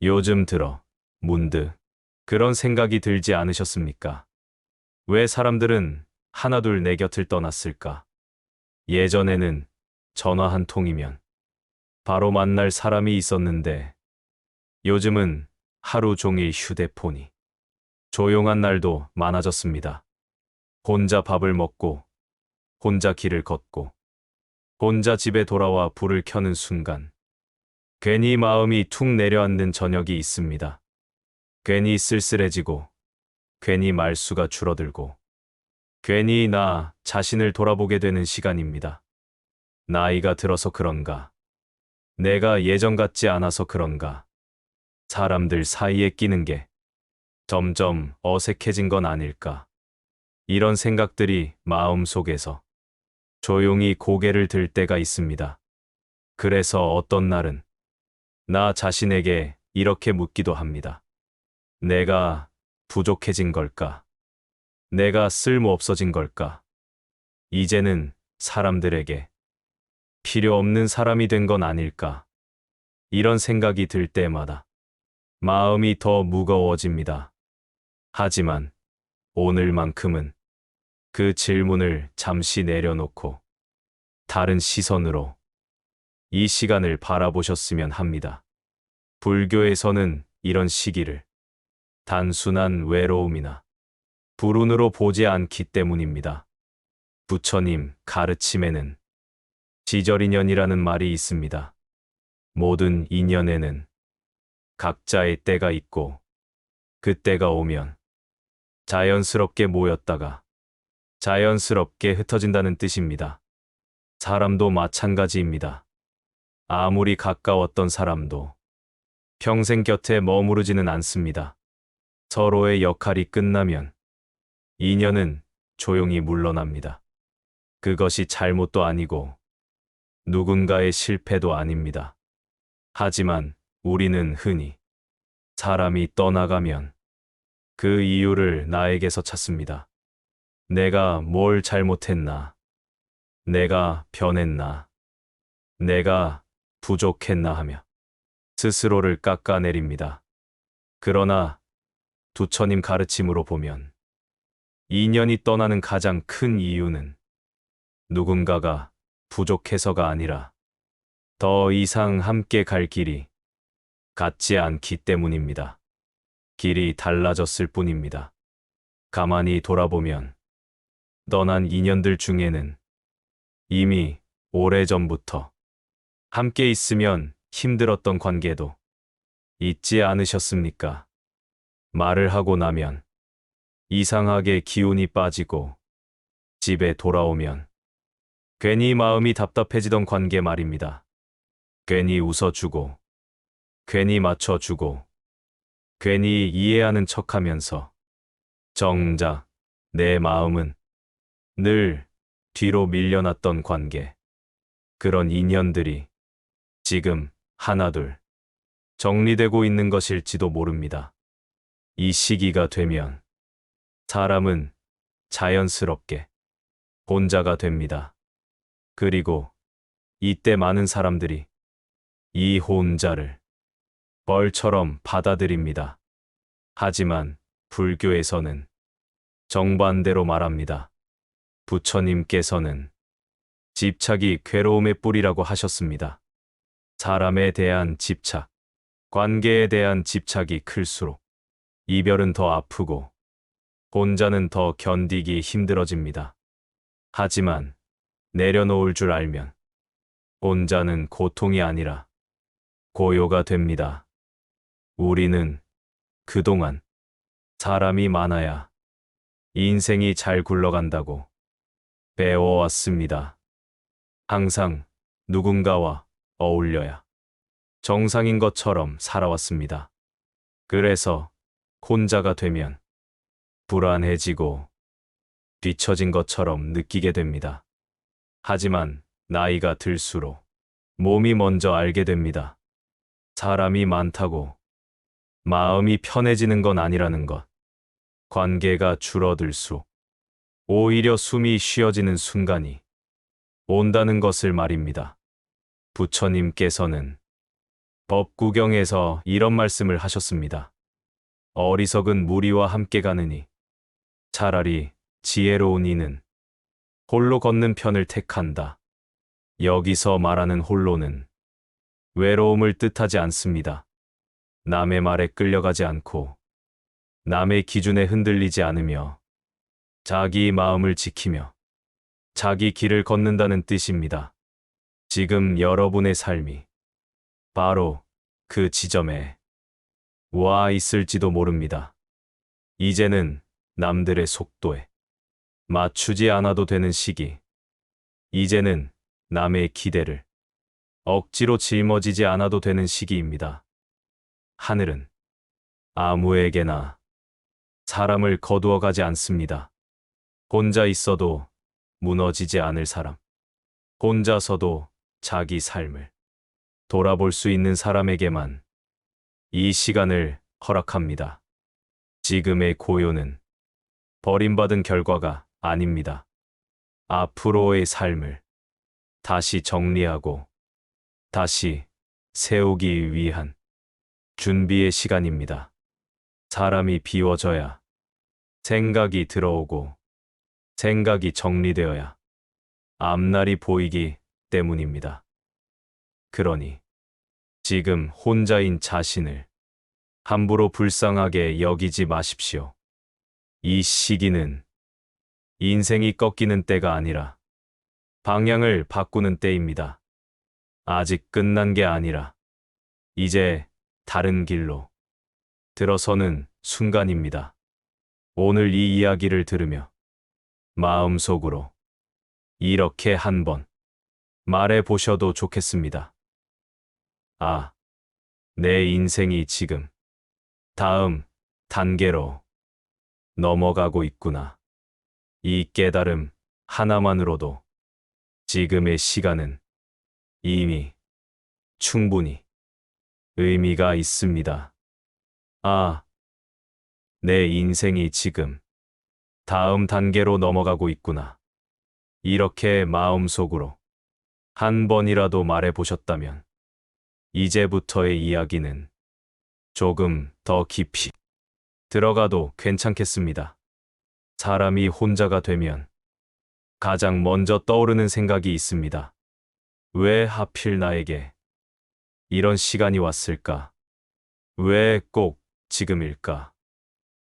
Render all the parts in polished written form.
요즘 들어 문득 그런 생각이 들지 않으셨습니까? 왜 사람들은 하나둘 내 곁을 떠났을까? 예전에는 전화 한 통이면 바로 만날 사람이 있었는데 요즘은 하루 종일 휴대폰이 조용한 날도 많아졌습니다. 혼자 밥을 먹고 혼자 길을 걷고 혼자 집에 돌아와 불을 켜는 순간 괜히 마음이 툭 내려앉는 저녁이 있습니다. 괜히 쓸쓸해지고 괜히 말수가 줄어들고 괜히 나 자신을 돌아보게 되는 시간입니다. 나이가 들어서 그런가? 내가 예전 같지 않아서 그런가? 사람들 사이에 끼는 게 점점 어색해진 건 아닐까? 이런 생각들이 마음속에서 조용히 고개를 들 때가 있습니다. 그래서 어떤 날은 나 자신에게 이렇게 묻기도 합니다. 내가 부족해진 걸까? 내가 쓸모없어진 걸까? 이제는 사람들에게 필요 없는 사람이 된 건 아닐까? 이런 생각이 들 때마다 마음이 더 무거워집니다. 하지만 오늘만큼은 그 질문을 잠시 내려놓고 다른 시선으로 이 시간을 바라보셨으면 합니다. 불교에서는 이런 시기를 단순한 외로움이나 불운으로 보지 않기 때문입니다. 부처님 가르침에는 지절인연이라는 말이 있습니다. 모든 인연에는 각자의 때가 있고 그 때가 오면 자연스럽게 모였다가 자연스럽게 흩어진다는 뜻입니다. 사람도 마찬가지입니다. 아무리 가까웠던 사람도 평생 곁에 머무르지는 않습니다. 서로의 역할이 끝나면 인연은 조용히 물러납니다. 그것이 잘못도 아니고 누군가의 실패도 아닙니다. 하지만 우리는 흔히 사람이 떠나가면 그 이유를 나에게서 찾습니다. 내가 뭘 잘못했나? 내가 변했나? 내가 부족했나 하며 스스로를 깎아내립니다. 그러나 부처님 가르침으로 보면 인연이 떠나는 가장 큰 이유는 누군가가 부족해서가 아니라 더 이상 함께 갈 길이 같지 않기 때문입니다. 길이 달라졌을 뿐입니다. 가만히 돌아보면 떠난 인연들 중에는 이미 오래전부터 함께 있으면 힘들었던 관계도 있지 않으셨습니까? 말을 하고 나면 이상하게 기운이 빠지고 집에 돌아오면 괜히 마음이 답답해지던 관계 말입니다. 괜히 웃어주고 괜히 맞춰주고 괜히 이해하는 척하면서 정작 내 마음은 늘 뒤로 밀려났던 관계. 그런 인연들이 지금 하나둘 정리되고 있는 것일지도 모릅니다. 이 시기가 되면 사람은 자연스럽게 혼자가 됩니다. 그리고 이때 많은 사람들이 이 혼자를 벌처럼 받아들입니다. 하지만 불교에서는 정반대로 말합니다. 부처님께서는 집착이 괴로움의 뿌리라고 하셨습니다. 사람에 대한 집착, 관계에 대한 집착이 클수록 이별은 더 아프고 혼자는 더 견디기 힘들어집니다. 하지만 내려놓을 줄 알면 혼자는 고통이 아니라 고요가 됩니다. 우리는 그동안 사람이 많아야 인생이 잘 굴러간다고 배워왔습니다. 항상 누군가와 어울려야 정상인 것처럼 살아왔습니다. 그래서 혼자가 되면 불안해지고 뒤처진 것처럼 느끼게 됩니다. 하지만 나이가 들수록 몸이 먼저 알게 됩니다. 사람이 많다고 마음이 편해지는 건 아니라는 것. 관계가 줄어들수록 오히려 숨이 쉬어지는 순간이 온다는 것을 말입니다. 부처님께서는 법구경에서 이런 말씀을 하셨습니다. 어리석은 무리와 함께 가느니 차라리 지혜로운 이는 홀로 걷는 편을 택한다. 여기서 말하는 홀로는 외로움을 뜻하지 않습니다. 남의 말에 끌려가지 않고 남의 기준에 흔들리지 않으며 자기 마음을 지키며 자기 길을 걷는다는 뜻입니다. 지금 여러분의 삶이 바로 그 지점에 와 있을지도 모릅니다. 이제는 남들의 속도에 맞추지 않아도 되는 시기. 이제는 남의 기대를 억지로 짊어지지 않아도 되는 시기입니다. 하늘은 아무에게나 사람을 거두어 가지 않습니다. 혼자 있어도 무너지지 않을 사람. 혼자서도 자기 삶을 돌아볼 수 있는 사람에게만 이 시간을 허락합니다. 지금의 고요는 버림받은 결과가 아닙니다. 앞으로의 삶을 다시 정리하고 다시 세우기 위한 준비의 시간입니다. 사람이 비워져야 생각이 들어오고 생각이 정리되어야 앞날이 보이기 때문입니다. 그러니 지금 혼자인 자신을 함부로 불쌍하게 여기지 마십시오. 이 시기는 인생이 꺾이는 때가 아니라 방향을 바꾸는 때입니다. 아직 끝난 게 아니라 이제 다른 길로 들어서는 순간입니다. 오늘 이 이야기를 들으며 마음속으로 이렇게 한번 말해 보셔도 좋겠습니다. 아, 내 인생이 지금 다음 단계로 넘어가고 있구나. 이 깨달음 하나만으로도 지금의 시간은 이미 충분히 의미가 있습니다. 아, 내 인생이 지금 다음 단계로 넘어가고 있구나. 이렇게 마음속으로 한 번이라도 말해 보셨다면 이제부터의 이야기는 조금 더 깊이 들어가도 괜찮겠습니다. 사람이 혼자가 되면 가장 먼저 떠오르는 생각이 있습니다. 왜 하필 나에게 이런 시간이 왔을까? 왜 꼭 지금일까?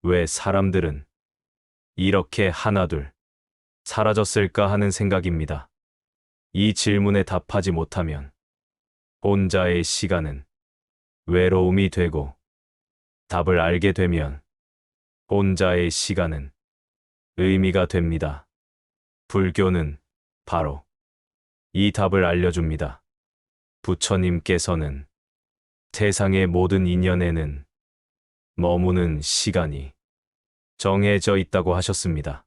왜 사람들은 이렇게 하나둘 사라졌을까 하는 생각입니다. 이 질문에 답하지 못하면 혼자의 시간은 외로움이 되고 답을 알게 되면 혼자의 시간은 의미가 됩니다. 불교는 바로 이 답을 알려줍니다. 부처님께서는 세상의 모든 인연에는 머무는 시간이 정해져 있다고 하셨습니다.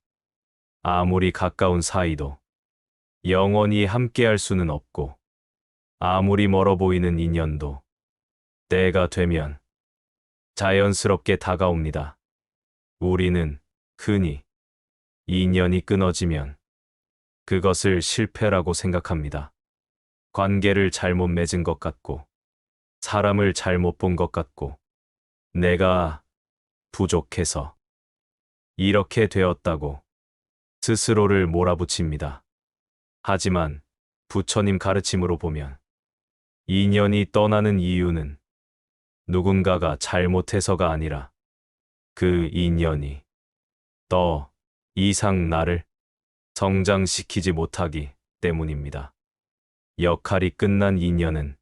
아무리 가까운 사이도 영원히 함께할 수는 없고 아무리 멀어 보이는 인연도 때가 되면 자연스럽게 다가옵니다. 우리는 흔히 인연이 끊어지면 그것을 실패라고 생각합니다. 관계를 잘못 맺은 것 같고 사람을 잘못 본 것 같고 내가 부족해서 이렇게 되었다고 스스로를 몰아붙입니다. 하지만 부처님 가르침으로 보면 인연이 떠나는 이유는 누군가가 잘못해서가 아니라 그 인연이 더 이상 나를 성장시키지 못하기 때문입니다. 역할이 끝난 인연은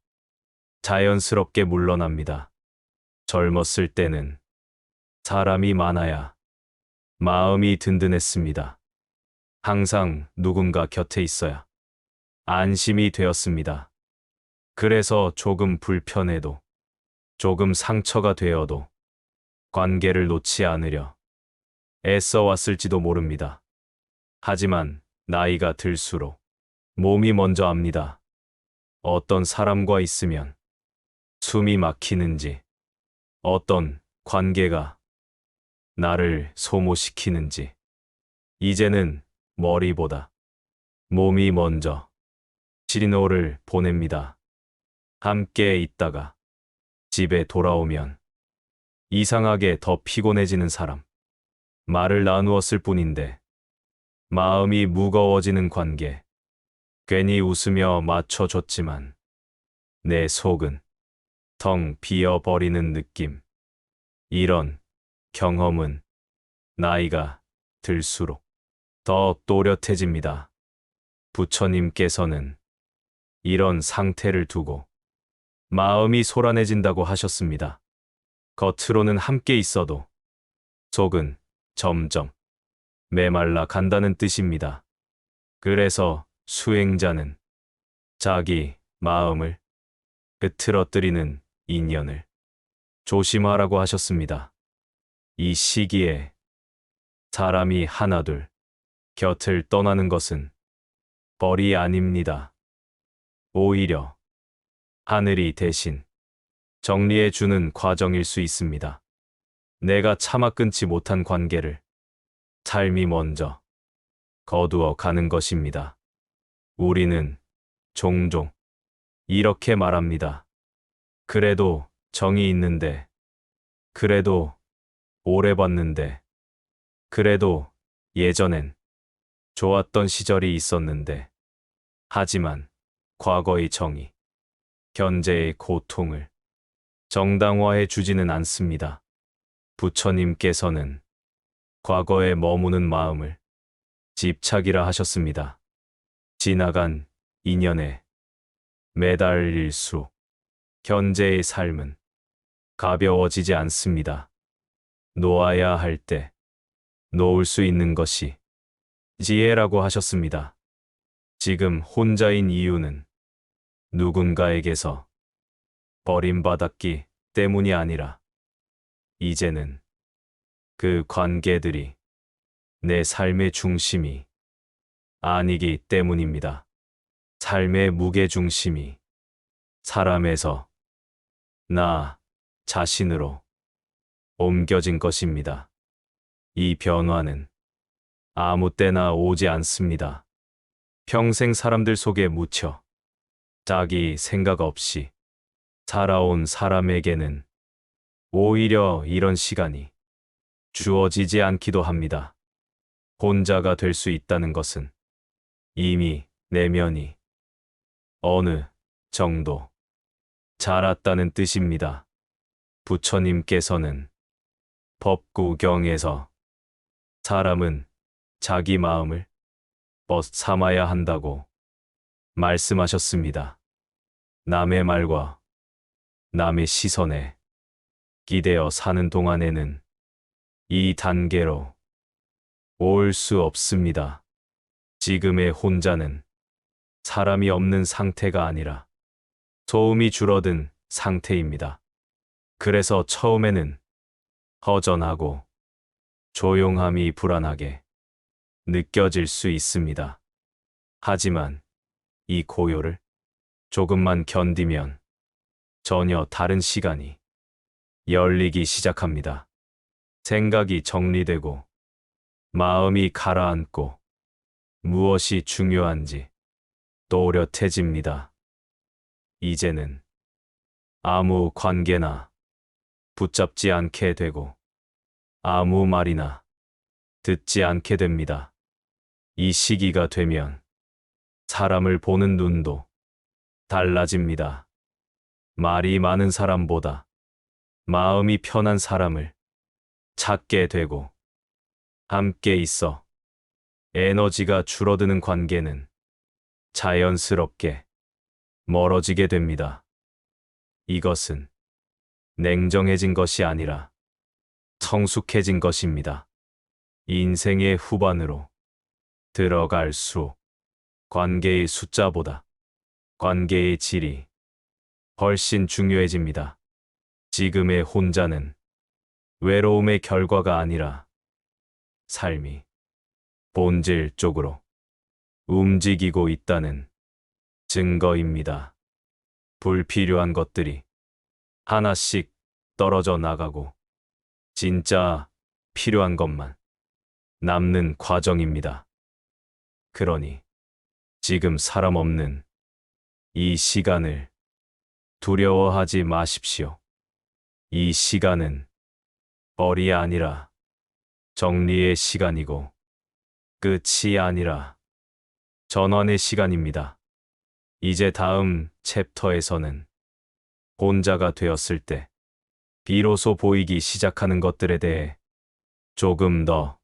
자연스럽게 물러납니다. 젊었을 때는 사람이 많아야 마음이 든든했습니다. 항상 누군가 곁에 있어야 안심이 되었습니다. 그래서 조금 불편해도 조금 상처가 되어도 관계를 놓지 않으려 애써 왔을지도 모릅니다. 하지만 나이가 들수록 몸이 먼저 압니다. 어떤 사람과 있으면 숨이 막히는지, 어떤 관계가 나를 소모시키는지, 이제는 머리보다 몸이 먼저 신호를 보냅니다. 함께 있다가 집에 돌아오면 이상하게 더 피곤해지는 사람. 말을 나누었을 뿐인데 마음이 무거워지는 관계. 괜히 웃으며 맞춰줬지만 내 속은 텅 비어버리는 느낌. 이런 경험은 나이가 들수록 더 또렷해집니다. 부처님께서는 이런 상태를 두고 마음이 소란해진다고 하셨습니다. 겉으로는 함께 있어도 속은 점점 메말라 간다는 뜻입니다. 그래서 수행자는 자기 마음을 흐트러뜨리는 인연을 조심하라고 하셨습니다. 이 시기에 사람이 하나둘 곁을 떠나는 것은 벌이 아닙니다. 오히려 하늘이 대신 정리해 주는 과정일 수 있습니다. 내가 참아 끊지 못한 관계를 삶이 먼저 거두어 가는 것입니다. 우리는 종종 이렇게 말합니다. 그래도 정이 있는데, 그래도 오래 봤는데, 그래도 예전엔 좋았던 시절이 있었는데, 하지만 과거의 정이 현재의 고통을 정당화해 주지는 않습니다. 부처님께서는 과거에 머무는 마음을 집착이라 하셨습니다. 지나간 인연에 매달릴수록 현재의 삶은 가벼워지지 않습니다. 놓아야 할 때 놓을 수 있는 것이 지혜라고 하셨습니다. 지금 혼자인 이유는 누군가에게서 버림받았기 때문이 아니라 이제는 그 관계들이 내 삶의 중심이 아니기 때문입니다. 삶의 무게중심이 사람에서 나 자신으로 옮겨진 것입니다. 이 변화는 아무 때나 오지 않습니다. 평생 사람들 속에 묻혀 자기 생각 없이 살아온 사람에게는 오히려 이런 시간이 주어지지 않기도 합니다. 혼자가 될 수 있다는 것은 이미 내면이 어느 정도 자랐다는 뜻입니다. 부처님께서는 법구경에서 사람은 자기 마음을 벗 삼아야 한다고 말씀하셨습니다. 남의 말과 남의 시선에 기대어 사는 동안에는 이 단계로 올 수 없습니다. 지금의 혼자는 사람이 없는 상태가 아니라 소음이 줄어든 상태입니다. 그래서 처음에는 허전하고 조용함이 불안하게 느껴질 수 있습니다. 하지만 이 고요를 조금만 견디면 전혀 다른 시간이 열리기 시작합니다. 생각이 정리되고 마음이 가라앉고 무엇이 중요한지 또렷해집니다. 이제는 아무 관계나 붙잡지 않게 되고 아무 말이나 듣지 않게 됩니다. 이 시기가 되면 사람을 보는 눈도 달라집니다. 말이 많은 사람보다 마음이 편한 사람을 찾게 되고 함께 있어 에너지가 줄어드는 관계는 자연스럽게 멀어지게 됩니다. 이것은 냉정해진 것이 아니라 성숙해진 것입니다. 인생의 후반으로 들어갈수록 관계의 숫자보다 관계의 질이 훨씬 중요해집니다. 지금의 혼자는 외로움의 결과가 아니라 삶이 본질 쪽으로 움직이고 있다는 증거입니다. 불필요한 것들이 하나씩 떨어져 나가고 진짜 필요한 것만 남는 과정입니다. 그러니 지금 사람 없는 이 시간을 두려워하지 마십시오. 이 시간은 벌이 아니라 정리의 시간이고 끝이 아니라 전환의 시간입니다. 이제 다음 챕터에서는 혼자가 되었을 때 비로소 보이기 시작하는 것들에 대해 조금 더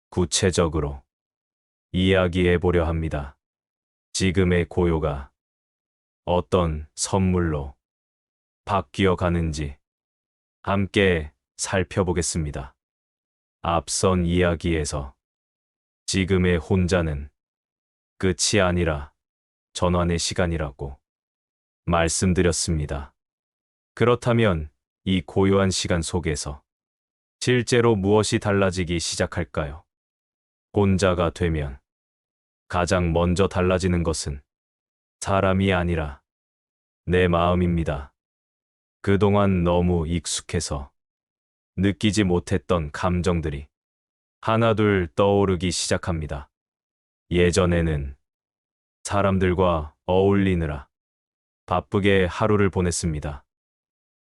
구체적으로 이야기해 보려 합니다. 지금의 고요가 어떤 선물로 바뀌어 가는지 함께 살펴보겠습니다. 앞선 이야기에서 지금의 혼자는 끝이 아니라 전환의 시간이라고 말씀드렸습니다. 그렇다면 이 고요한 시간 속에서 실제로 무엇이 달라지기 시작할까요? 혼자가 되면 가장 먼저 달라지는 것은 사람이 아니라 내 마음입니다. 그동안 너무 익숙해서 느끼지 못했던 감정들이 하나둘 떠오르기 시작합니다. 예전에는 사람들과 어울리느라 바쁘게 하루를 보냈습니다.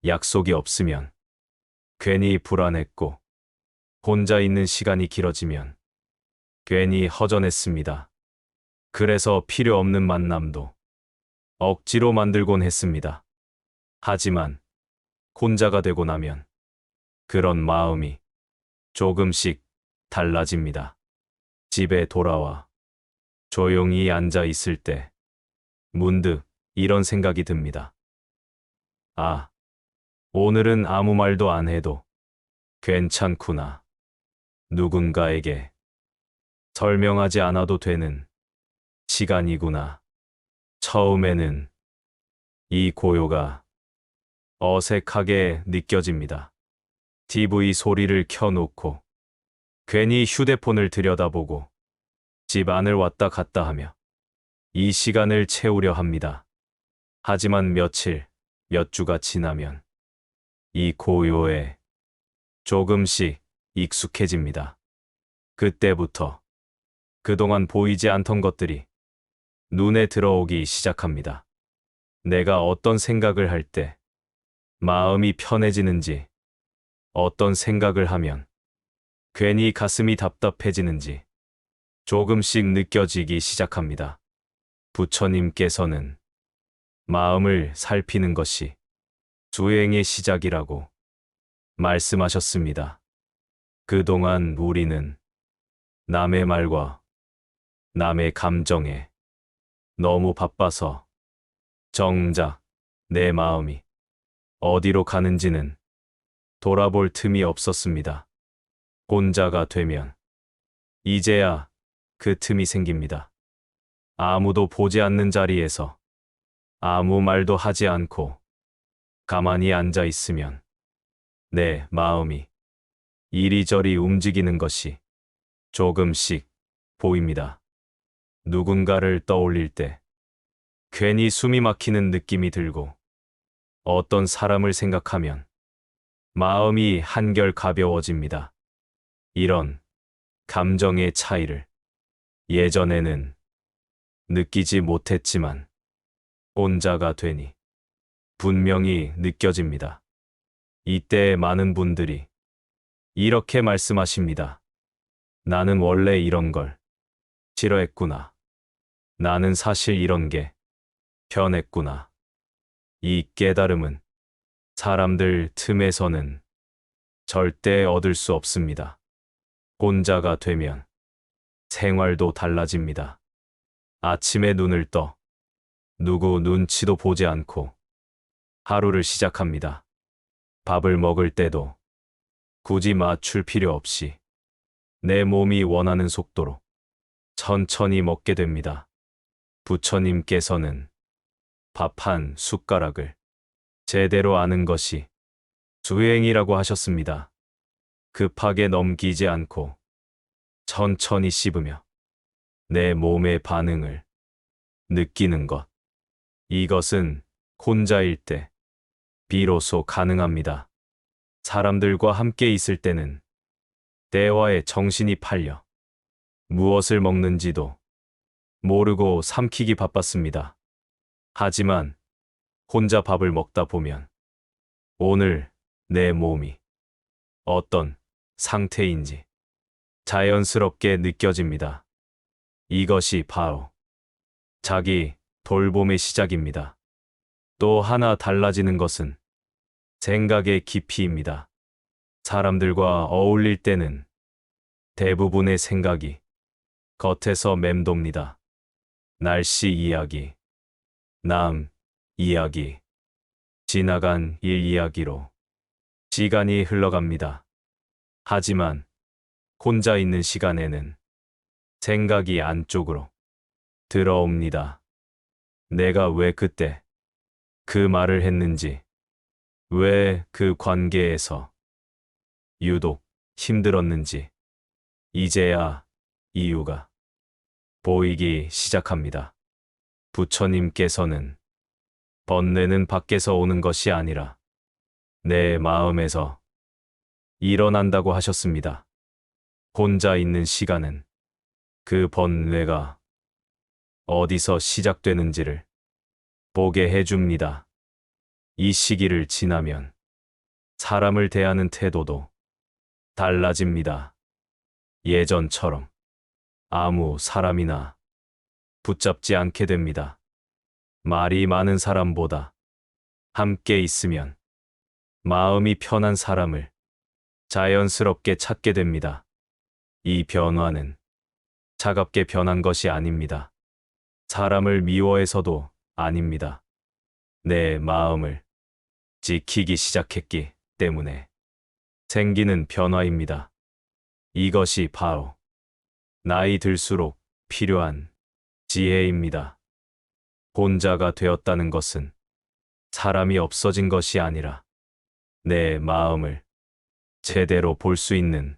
약속이 없으면 괜히 불안했고, 혼자 있는 시간이 길어지면 괜히 허전했습니다. 그래서 필요 없는 만남도 억지로 만들곤 했습니다. 하지만 혼자가 되고 나면 그런 마음이 조금씩 달라집니다. 집에 돌아와 조용히 앉아 있을 때 문득 이런 생각이 듭니다. 아, 오늘은 아무 말도 안 해도 괜찮구나. 누군가에게 설명하지 않아도 되는 시간이구나. 처음에는 이 고요가 어색하게 느껴집니다. TV 소리를 켜놓고 괜히 휴대폰을 들여다보고 집 안을 왔다 갔다 하며 이 시간을 채우려 합니다. 하지만 며칠, 몇 주가 지나면 이 고요에 조금씩 익숙해집니다. 그때부터 그동안 보이지 않던 것들이 눈에 들어오기 시작합니다. 내가 어떤 생각을 할 때 마음이 편해지는지, 어떤 생각을 하면 괜히 가슴이 답답해지는지 조금씩 느껴지기 시작합니다. 부처님께서는 마음을 살피는 것이 수행의 시작이라고 말씀하셨습니다. 그동안 우리는 남의 말과 남의 감정에 너무 바빠서 정작 내 마음이 어디로 가는지는 돌아볼 틈이 없었습니다. 혼자가 되면 이제야 그 틈이 생깁니다. 아무도 보지 않는 자리에서 아무 말도 하지 않고 가만히 앉아 있으면 내 마음이 이리저리 움직이는 것이 조금씩 보입니다. 누군가를 떠올릴 때 괜히 숨이 막히는 느낌이 들고, 어떤 사람을 생각하면 마음이 한결 가벼워집니다. 이런 감정의 차이를 예전에는 느끼지 못했지만 혼자가 되니 분명히 느껴집니다. 이때 많은 분들이 이렇게 말씀하십니다. 나는 원래 이런 걸 싫어했구나. 나는 사실 이런 게 편했구나. 이 깨달음은 사람들 틈에서는 절대 얻을 수 없습니다. 혼자가 되면 생활도 달라집니다. 아침에 눈을 떠 누구 눈치도 보지 않고 하루를 시작합니다. 밥을 먹을 때도 굳이 맞출 필요 없이 내 몸이 원하는 속도로 천천히 먹게 됩니다. 부처님께서는 밥 한 숟가락을 제대로 아는 것이 수행이라고 하셨습니다. 급하게 넘기지 않고 천천히 씹으며 내 몸의 반응을 느끼는 것. 이것은 혼자일 때 비로소 가능합니다. 사람들과 함께 있을 때는 대화에 정신이 팔려 무엇을 먹는지도 모르고 삼키기 바빴습니다. 하지만 혼자 밥을 먹다 보면 오늘 내 몸이 어떤 상태인지 자연스럽게 느껴집니다. 이것이 바로 자기 돌봄의 시작입니다. 또 하나 달라지는 것은 생각의 깊이입니다. 사람들과 어울릴 때는 대부분의 생각이 겉에서 맴돕니다. 날씨 이야기, 남 이야기, 지나간 일 이야기로 시간이 흘러갑니다. 하지만 혼자 있는 시간에는 생각이 안쪽으로 들어옵니다. 내가 왜 그때 그 말을 했는지, 왜 그 관계에서 유독 힘들었는지, 이제야 이유가 보이기 시작합니다. 부처님께서는 번뇌는 밖에서 오는 것이 아니라 내 마음에서 일어난다고 하셨습니다. 혼자 있는 시간은 그 번뇌가 어디서 시작되는지를 보게 해줍니다. 이 시기를 지나면 사람을 대하는 태도도 달라집니다. 예전처럼 아무 사람이나 붙잡지 않게 됩니다. 말이 많은 사람보다 함께 있으면 마음이 편한 사람을 자연스럽게 찾게 됩니다. 이 변화는 차갑게 변한 것이 아닙니다. 사람을 미워해서도 아닙니다. 내 마음을 지키기 시작했기 때문에 생기는 변화입니다. 이것이 바로 나이 들수록 필요한 지혜입니다. 혼자가 되었다는 것은 사람이 없어진 것이 아니라 내 마음을 제대로 볼 수 있는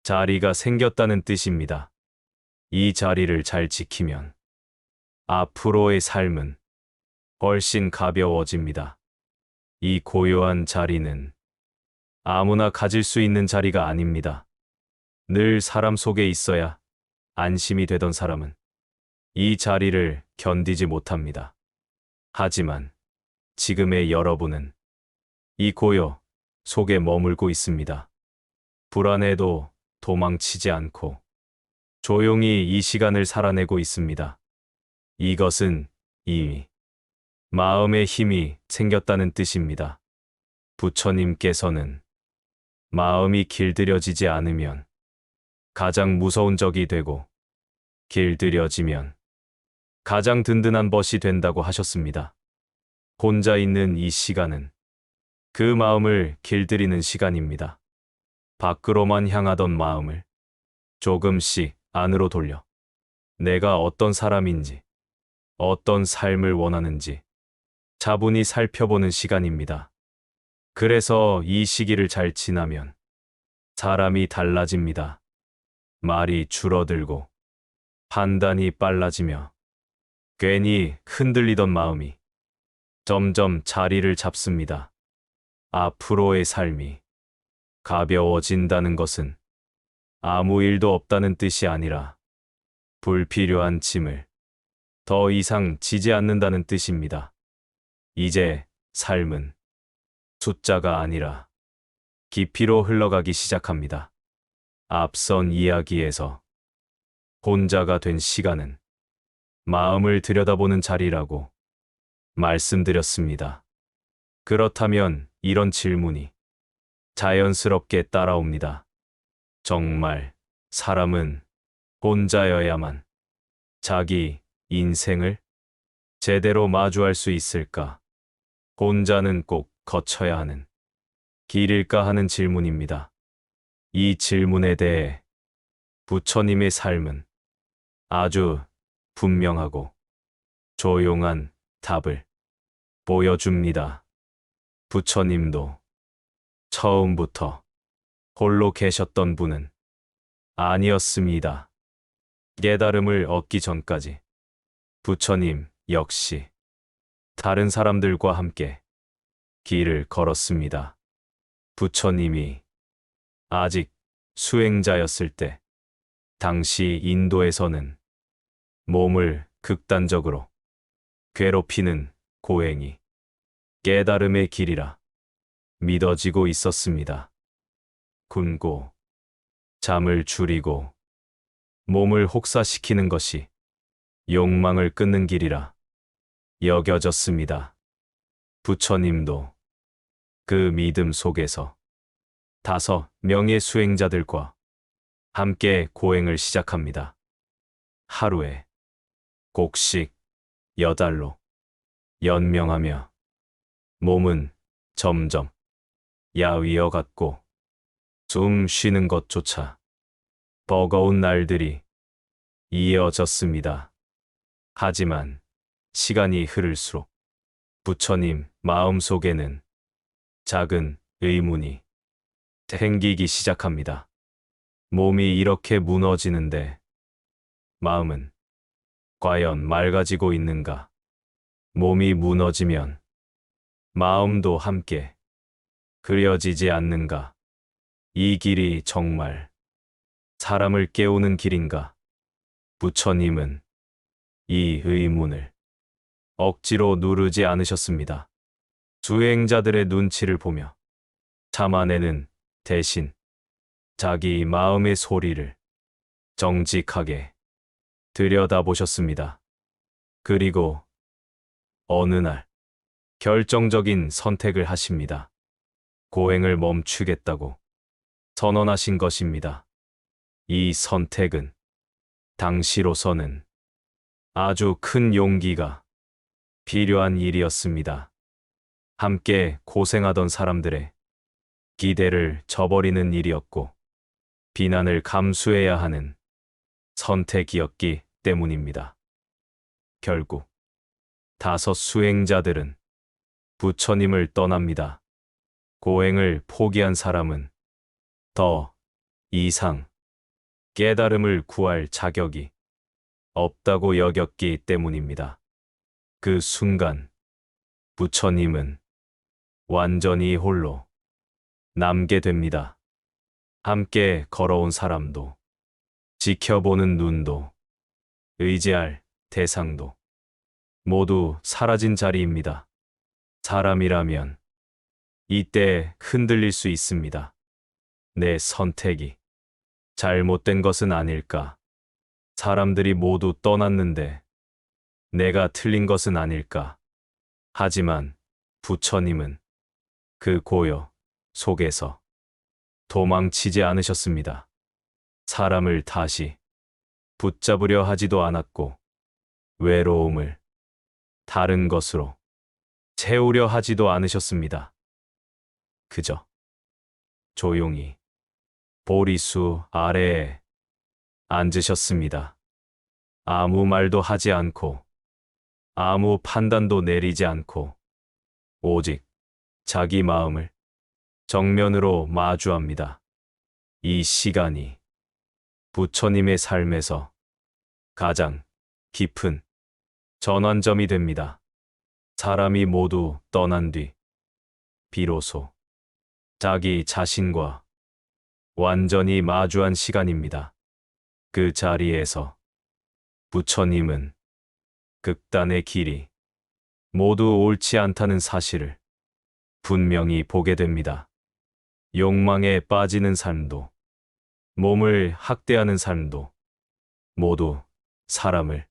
자리가 생겼다는 뜻입니다. 이 자리를 잘 지키면 앞으로의 삶은 훨씬 가벼워집니다. 이 고요한 자리는 아무나 가질 수 있는 자리가 아닙니다. 늘 사람 속에 있어야 안심이 되던 사람은 이 자리를 견디지 못합니다. 하지만 지금의 여러분은 이 고요 속에 머물고 있습니다. 불안해도 도망치지 않고 조용히 이 시간을 살아내고 있습니다. 이것은 이미 마음의 힘이 생겼다는 뜻입니다. 부처님께서는 마음이 길들여지지 않으면 가장 무서운 적이 되고 길들여지면 가장 든든한 벗이 된다고 하셨습니다. 혼자 있는 이 시간은 그 마음을 길들이는 시간입니다. 밖으로만 향하던 마음을 조금씩 안으로 돌려 내가 어떤 사람인지, 어떤 삶을 원하는지 차분히 살펴보는 시간입니다. 그래서 이 시기를 잘 지나면 사람이 달라집니다. 말이 줄어들고 판단이 빨라지며 괜히 흔들리던 마음이 점점 자리를 잡습니다. 앞으로의 삶이 가벼워진다는 것은 아무 일도 없다는 뜻이 아니라 불필요한 짐을 더 이상 지지 않는다는 뜻입니다. 이제 삶은 숫자가 아니라 깊이로 흘러가기 시작합니다. 앞선 이야기에서 혼자가 된 시간은 마음을 들여다보는 자리라고 말씀드렸습니다. 그렇다면 이런 질문이 자연스럽게 따라옵니다. 정말 사람은 혼자여야만 자기 인생을 제대로 마주할 수 있을까? 혼자는 꼭 거쳐야 하는 길일까 하는 질문입니다. 이 질문에 대해 부처님의 삶은 아주 분명하고 조용한 답을 보여줍니다. 부처님도 처음부터 홀로 계셨던 분은 아니었습니다. 깨달음을 얻기 전까지 부처님 역시 다른 사람들과 함께 길을 걸었습니다. 부처님이 아직 수행자였을 때, 당시 인도에서는 몸을 극단적으로 괴롭히는 고행이 깨달음의 길이라 믿어지고 있었습니다. 굶고 잠을 줄이고 몸을 혹사시키는 것이 욕망을 끊는 길이라 여겨졌습니다. 부처님도 그 믿음 속에서 5명의 수행자들과 함께 고행을 시작합니다. 하루에 곡식 8알로 연명하며 몸은 점점 야위어 갔고 숨 쉬는 것조차 버거운 날들이 이어졌습니다. 하지만 시간이 흐를수록 부처님 마음속에는 작은 의문이 생기기 시작합니다. 몸이 이렇게 무너지는데 마음은 과연 맑아지고 있는가? 몸이 무너지면 마음도 함께 그려지지 않는가? 이 길이 정말 사람을 깨우는 길인가? 부처님은 이 의문을 억지로 누르지 않으셨습니다. 수행자들의 눈치를 보며 참아내는 대신 자기 마음의 소리를 정직하게 들여다보셨습니다. 그리고 어느 날 결정적인 선택을 하십니다. 고행을 멈추겠다고 선언하신 것입니다. 이 선택은 당시로서는 아주 큰 용기가 필요한 일이었습니다. 함께 고생하던 사람들의 기대를 저버리는 일이었고 비난을 감수해야 하는 선택이었기 때문입니다. 결국 5 수행자들은 부처님을 떠납니다. 고행을 포기한 사람은 더 이상 깨달음을 구할 자격이 없다고 여겼기 때문입니다. 그 순간 부처님은 완전히 홀로 남게 됩니다. 함께 걸어온 사람도, 지켜보는 눈도, 의지할 대상도 모두 사라진 자리입니다. 사람이라면 이때 흔들릴 수 있습니다. 내 선택이 잘못된 것은 아닐까? 사람들이 모두 떠났는데 내가 틀린 것은 아닐까? 하지만 부처님은 그 고요 속에서 도망치지 않으셨습니다. 사람을 다시 붙잡으려 하지도 않았고 외로움을 다른 것으로 채우려 하지도 않으셨습니다. 그저 조용히 보리수 아래에 앉으셨습니다. 아무 말도 하지 않고 아무 판단도 내리지 않고 오직 자기 마음을 정면으로 마주합니다. 이 시간이 부처님의 삶에서 가장 깊은 전환점이 됩니다. 사람이 모두 떠난 뒤 비로소 자기 자신과 완전히 마주한 시간입니다. 그 자리에서 부처님은 극단의 길이 모두 옳지 않다는 사실을 분명히 보게 됩니다. 욕망에 빠지는 삶도, 몸을 학대하는 삶도 모두 사람을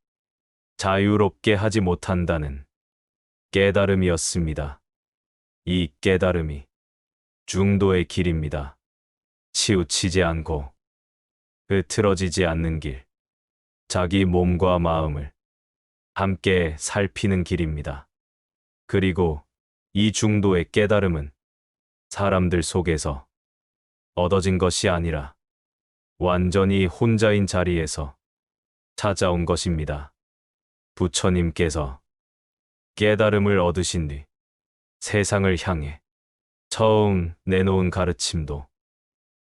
자유롭게 하지 못한다는 깨달음이었습니다. 이 깨달음이 중도의 길입니다. 치우치지 않고 흐트러지지 않는 길, 자기 몸과 마음을 함께 살피는 길입니다. 그리고 이 중도의 깨달음은 사람들 속에서 얻어진 것이 아니라 완전히 혼자인 자리에서 찾아온 것입니다. 부처님께서 깨달음을 얻으신 뒤 세상을 향해 처음 내놓은 가르침도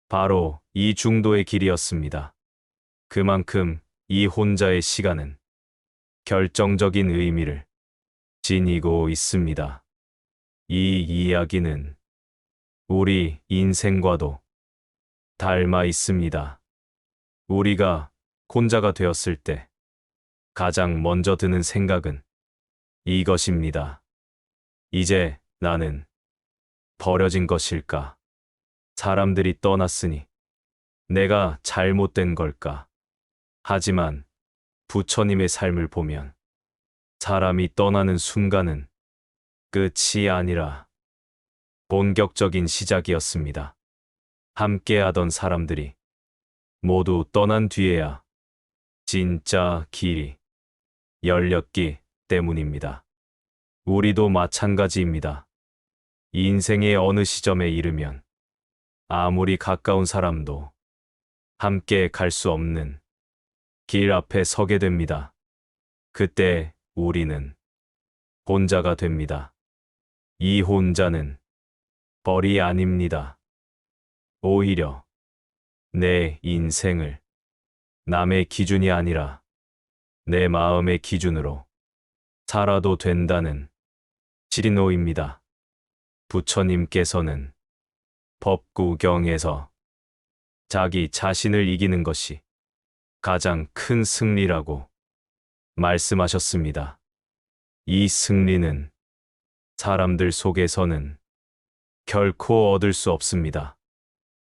바로 이 중도의 길이었습니다. 그만큼 이 혼자의 시간은 결정적인 의미를 지니고 있습니다. 이 이야기는 우리 인생과도 닮아 있습니다. 우리가 혼자가 되었을 때 가장 먼저 드는 생각은 이것입니다. 이제 나는 버려진 것일까? 사람들이 떠났으니 내가 잘못된 걸까? 하지만 부처님의 삶을 보면 사람이 떠나는 순간은 끝이 아니라 본격적인 시작이었습니다. 함께하던 사람들이 모두 떠난 뒤에야 진짜 길이 열렸기 때문입니다. 우리도 마찬가지입니다. 인생의 어느 시점에 이르면 아무리 가까운 사람도 함께 갈 수 없는 길 앞에 서게 됩니다. 그때 우리는 혼자가 됩니다. 이 혼자는 벌이 아닙니다. 오히려 내 인생을 남의 기준이 아니라 내 마음의 기준으로 살아도 된다는 지리노입니다. 부처님께서는 법구경에서 자기 자신을 이기는 것이 가장 큰 승리라고 말씀하셨습니다. 이 승리는 사람들 속에서는 결코 얻을 수 없습니다.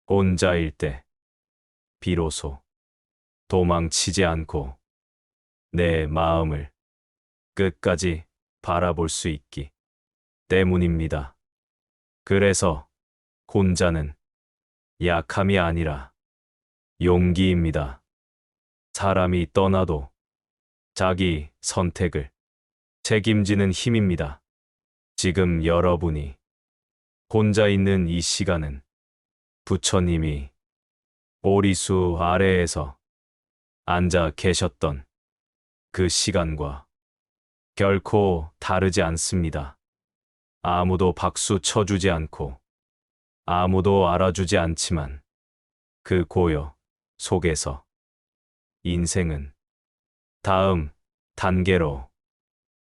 혼자일 때 비로소 도망치지 않고 내 마음을 끝까지 바라볼 수 있기 때문입니다. 그래서 혼자는 약함이 아니라 용기입니다. 사람이 떠나도 자기 선택을 책임지는 힘입니다. 지금 여러분이 혼자 있는 이 시간은 부처님이 오리수 아래에서 앉아 계셨던 그 시간과 결코 다르지 않습니다. 아무도 박수 쳐주지 않고 아무도 알아주지 않지만 그 고요 속에서 인생은 다음 단계로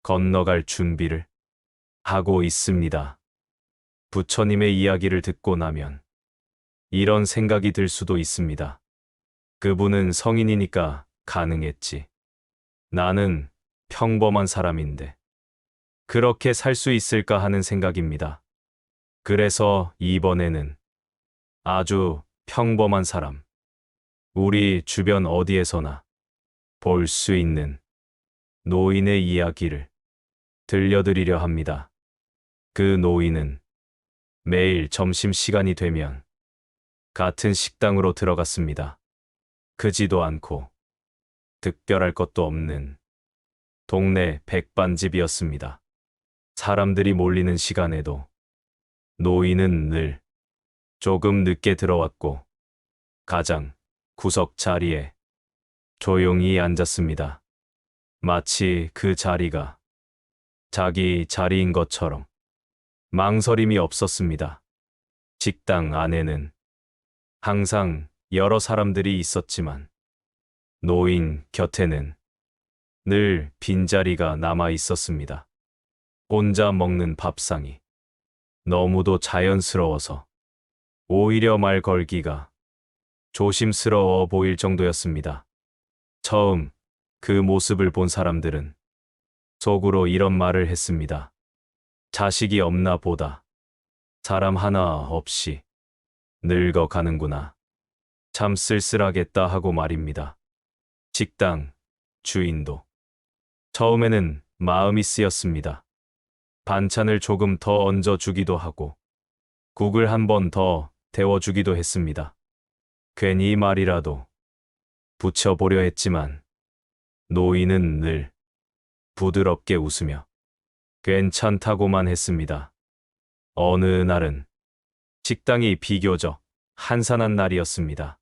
건너갈 준비를 하고 있습니다. 부처님의 이야기를 듣고 나면 이런 생각이 들 수도 있습니다. 그분은 성인이니까 가능했지. 나는 평범한 사람인데 그렇게 살 수 있을까 하는 생각입니다. 그래서 이번에는 아주 평범한 사람, 우리 주변 어디에서나 볼 수 있는 노인의 이야기를 들려드리려 합니다. 그 노인은 매일 점심시간이 되면 같은 식당으로 들어갔습니다. 크지도 않고 특별할 것도 없는 동네 백반집이었습니다. 사람들이 몰리는 시간에도 노인은 늘 조금 늦게 들어왔고 가장 구석 자리에 조용히 앉았습니다. 마치 그 자리가 자기 자리인 것처럼 망설임이 없었습니다. 식당 안에는 항상 여러 사람들이 있었지만 노인 곁에는 늘 빈자리가 남아 있었습니다. 혼자 먹는 밥상이 너무도 자연스러워서 오히려 말 걸기가 조심스러워 보일 정도였습니다. 처음 그 모습을 본 사람들은 속으로 이런 말을 했습니다. 자식이 없나 보다. 사람 하나 없이 늙어가는구나. 참 쓸쓸하겠다 하고 말입니다. 식당 주인도 처음에는 마음이 쓰였습니다. 반찬을 조금 더 얹어주기도 하고 국을 한 번 더 데워주기도 했습니다. 괜히 말이라도 붙여보려 했지만 노인은 늘 부드럽게 웃으며 괜찮다고만 했습니다. 어느 날은 식당이 비교적 한산한 날이었습니다.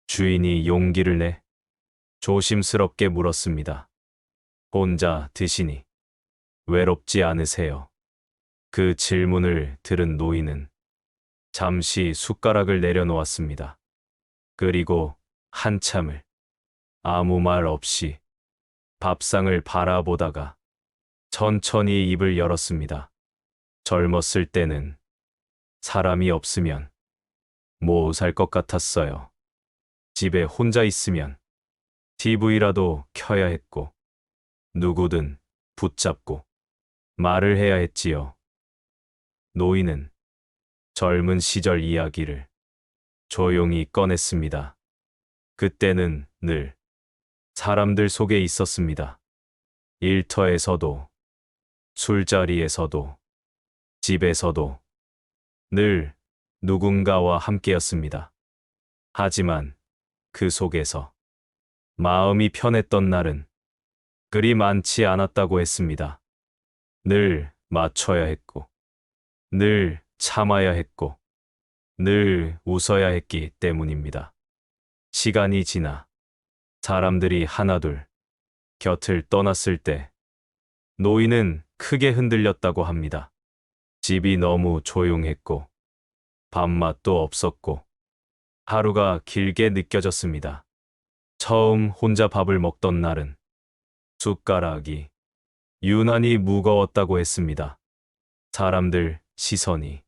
주인이 용기를 내 조심스럽게 물었습니다. 혼자 드시니 외롭지 않으세요? 그 질문을 들은 노인은 잠시 숟가락을 내려놓았습니다. 그리고 한참을 아무 말 없이 밥상을 바라보다가 천천히 입을 열었습니다. 젊었을 때는 사람이 없으면 못 살 것 같았어요. 집에 혼자 있으면 TV라도 켜야 했고 누구든 붙잡고 말을 해야 했지요. 노인은 젊은 시절 이야기를 조용히 꺼냈습니다. 그때는 늘 사람들 속에 있었습니다. 일터에서도, 술자리에서도, 집에서도 늘 누군가와 함께였습니다. 하지만 그 속에서 마음이 편했던 날은 그리 많지 않았다고 했습니다. 늘 맞춰야 했고, 늘 참아야 했고, 늘 웃어야 했기 때문입니다. 시간이 지나 사람들이 하나둘 곁을 떠났을 때 노인은 크게 흔들렸다고 합니다. 집이 너무 조용했고, 밥맛도 없었고, 하루가 길게 느껴졌습니다. 처음 혼자 밥을 먹던 날은 숟가락이 유난히 무거웠다고 했습니다. 사람들 시선이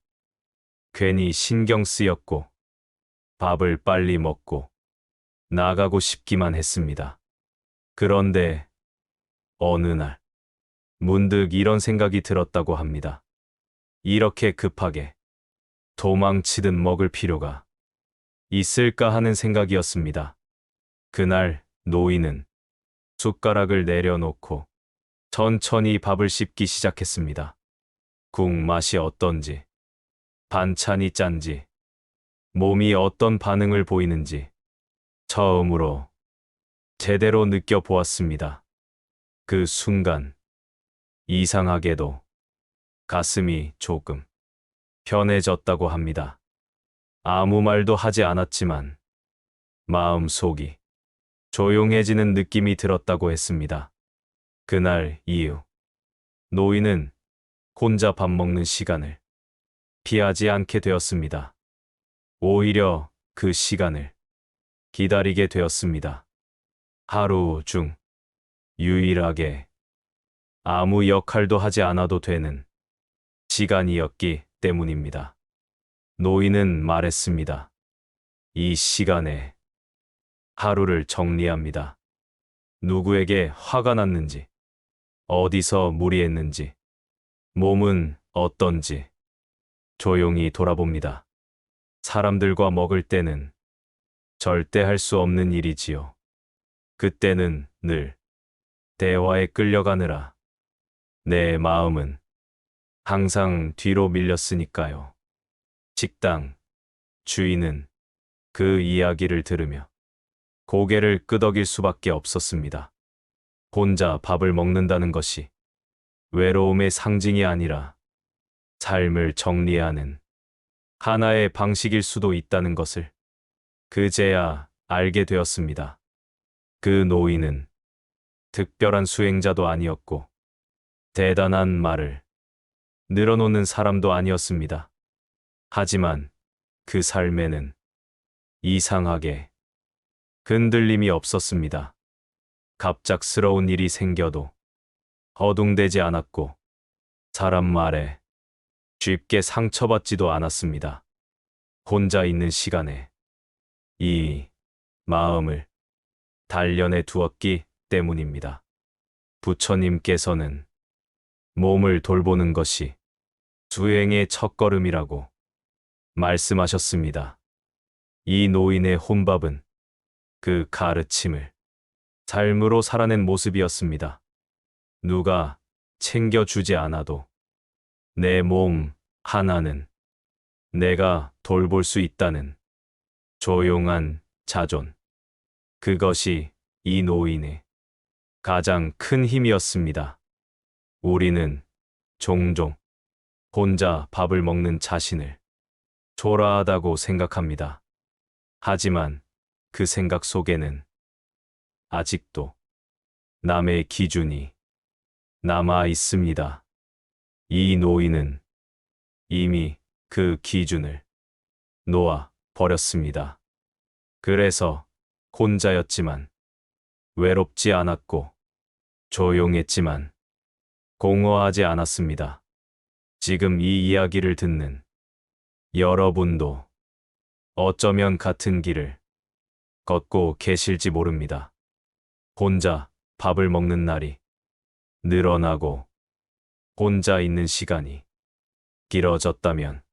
괜히 신경 쓰였고, 밥을 빨리 먹고 나가고 싶기만 했습니다. 그런데 어느 날 문득 이런 생각이 들었다고 합니다. 이렇게 급하게 도망치듯 먹을 필요가 있을까 하는 생각이었습니다. 그날 노인은 숟가락을 내려놓고 천천히 밥을 씹기 시작했습니다. 국 맛이 어떤지, 반찬이 짠지, 몸이 어떤 반응을 보이는지 처음으로 제대로 느껴보았습니다. 그 순간 이상하게도 가슴이 조금 편해졌다고 합니다. 아무 말도 하지 않았지만 마음속이 조용해지는 느낌이 들었다고 했습니다. 그날 이후 노인은 혼자 밥 먹는 시간을 피하지 않게 되었습니다. 오히려 그 시간을 기다리게 되었습니다. 하루 중 유일하게 아무 역할도 하지 않아도 되는 시간이었기 때문입니다. 노인은 말했습니다. 이 시간에 하루를 정리합니다. 누구에게 화가 났는지, 어디서 무리했는지, 몸은 어떤지 조용히 돌아봅니다. 사람들과 먹을 때는 절대 할 수 없는 일이지요. 그때는 늘 대화에 끌려가느라 내 마음은 항상 뒤로 밀렸으니까요. 식당 주인은 그 이야기를 들으며 고개를 끄덕일 수밖에 없었습니다. 혼자 밥을 먹는다는 것이 외로움의 상징이 아니라 삶을 정리하는 하나의 방식일 수도 있다는 것을 그제야 알게 되었습니다. 그 노인은 특별한 수행자도 아니었고 대단한 말을 늘어놓는 사람도 아니었습니다. 하지만 그 삶에는 이상하게 흔들림이 없었습니다. 갑작스러운 일이 생겨도 허둥대지 않았고 사람 말에 쉽게 상처받지도 않았습니다. 혼자 있는 시간에 이 마음을 단련해 두었기 때문입니다. 부처님께서는 몸을 돌보는 것이 수행의 첫걸음이라고 말씀하셨습니다. 이 노인의 혼밥은 그 가르침을 삶으로 살아낸 모습이었습니다. 누가 챙겨주지 않아도 내 몸 하나는 내가 돌볼 수 있다는 조용한 자존. 그것이 이 노인의 가장 큰 힘이었습니다. 우리는 종종 혼자 밥을 먹는 자신을 초라하다고 생각합니다. 하지만 그 생각 속에는 아직도 남의 기준이 남아 있습니다. 이 노인은 이미 그 기준을 놓아 버렸습니다. 그래서 혼자였지만 외롭지 않았고 조용했지만 공허하지 않았습니다. 지금 이 이야기를 듣는 여러분도 어쩌면 같은 길을 걷고 계실지 모릅니다. 혼자 밥을 먹는 날이 늘어나고 혼자 있는 시간이 길어졌다면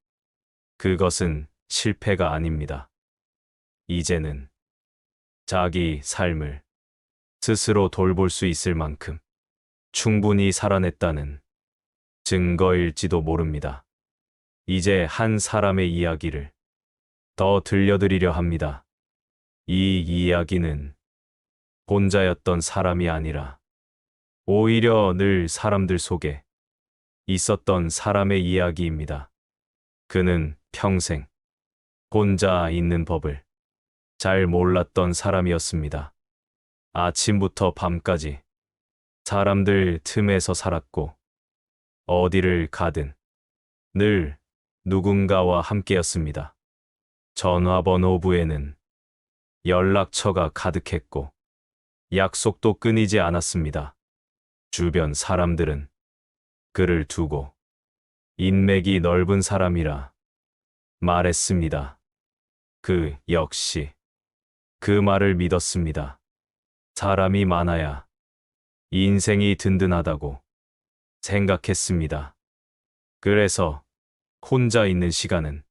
그것은 실패가 아닙니다. 이제는 자기 삶을 스스로 돌볼 수 있을 만큼 충분히 살아냈다는 증거일지도 모릅니다. 이제 한 사람의 이야기를 더 들려드리려 합니다. 이 이야기는 혼자였던 사람이 아니라 오히려 늘 사람들 속에 있었던 사람의 이야기입니다. 그는 평생 혼자 있는 법을 잘 몰랐던 사람이었습니다. 아침부터 밤까지 사람들 틈에서 살았고 어디를 가든 늘 누군가와 함께였습니다. 전화번호부에는 연락처가 가득했고 약속도 끊이지 않았습니다. 주변 사람들은 그를 두고 인맥이 넓은 사람이라 말했습니다. 그 역시 그 말을 믿었습니다. 사람이 많아야 인생이 든든하다고 생각했습니다. 그래서 혼자 있는 시간은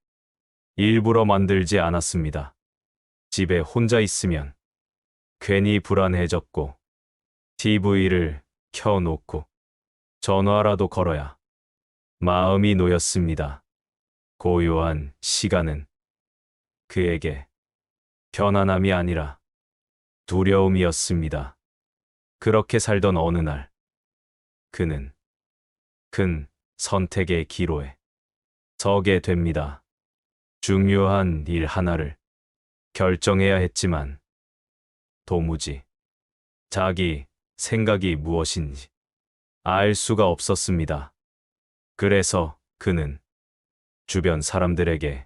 일부러 만들지 않았습니다. 집에 혼자 있으면 괜히 불안해졌고 TV를 켜놓고 전화라도 걸어야 마음이 놓였습니다. 고요한 시간은 그에게 편안함이 아니라 두려움이었습니다. 그렇게 살던 어느 날 그는 큰 선택의 기로에 서게 됩니다. 중요한 일 하나를 결정해야 했지만 도무지 자기 생각이 무엇인지 알 수가 없었습니다. 그래서 그는 주변 사람들에게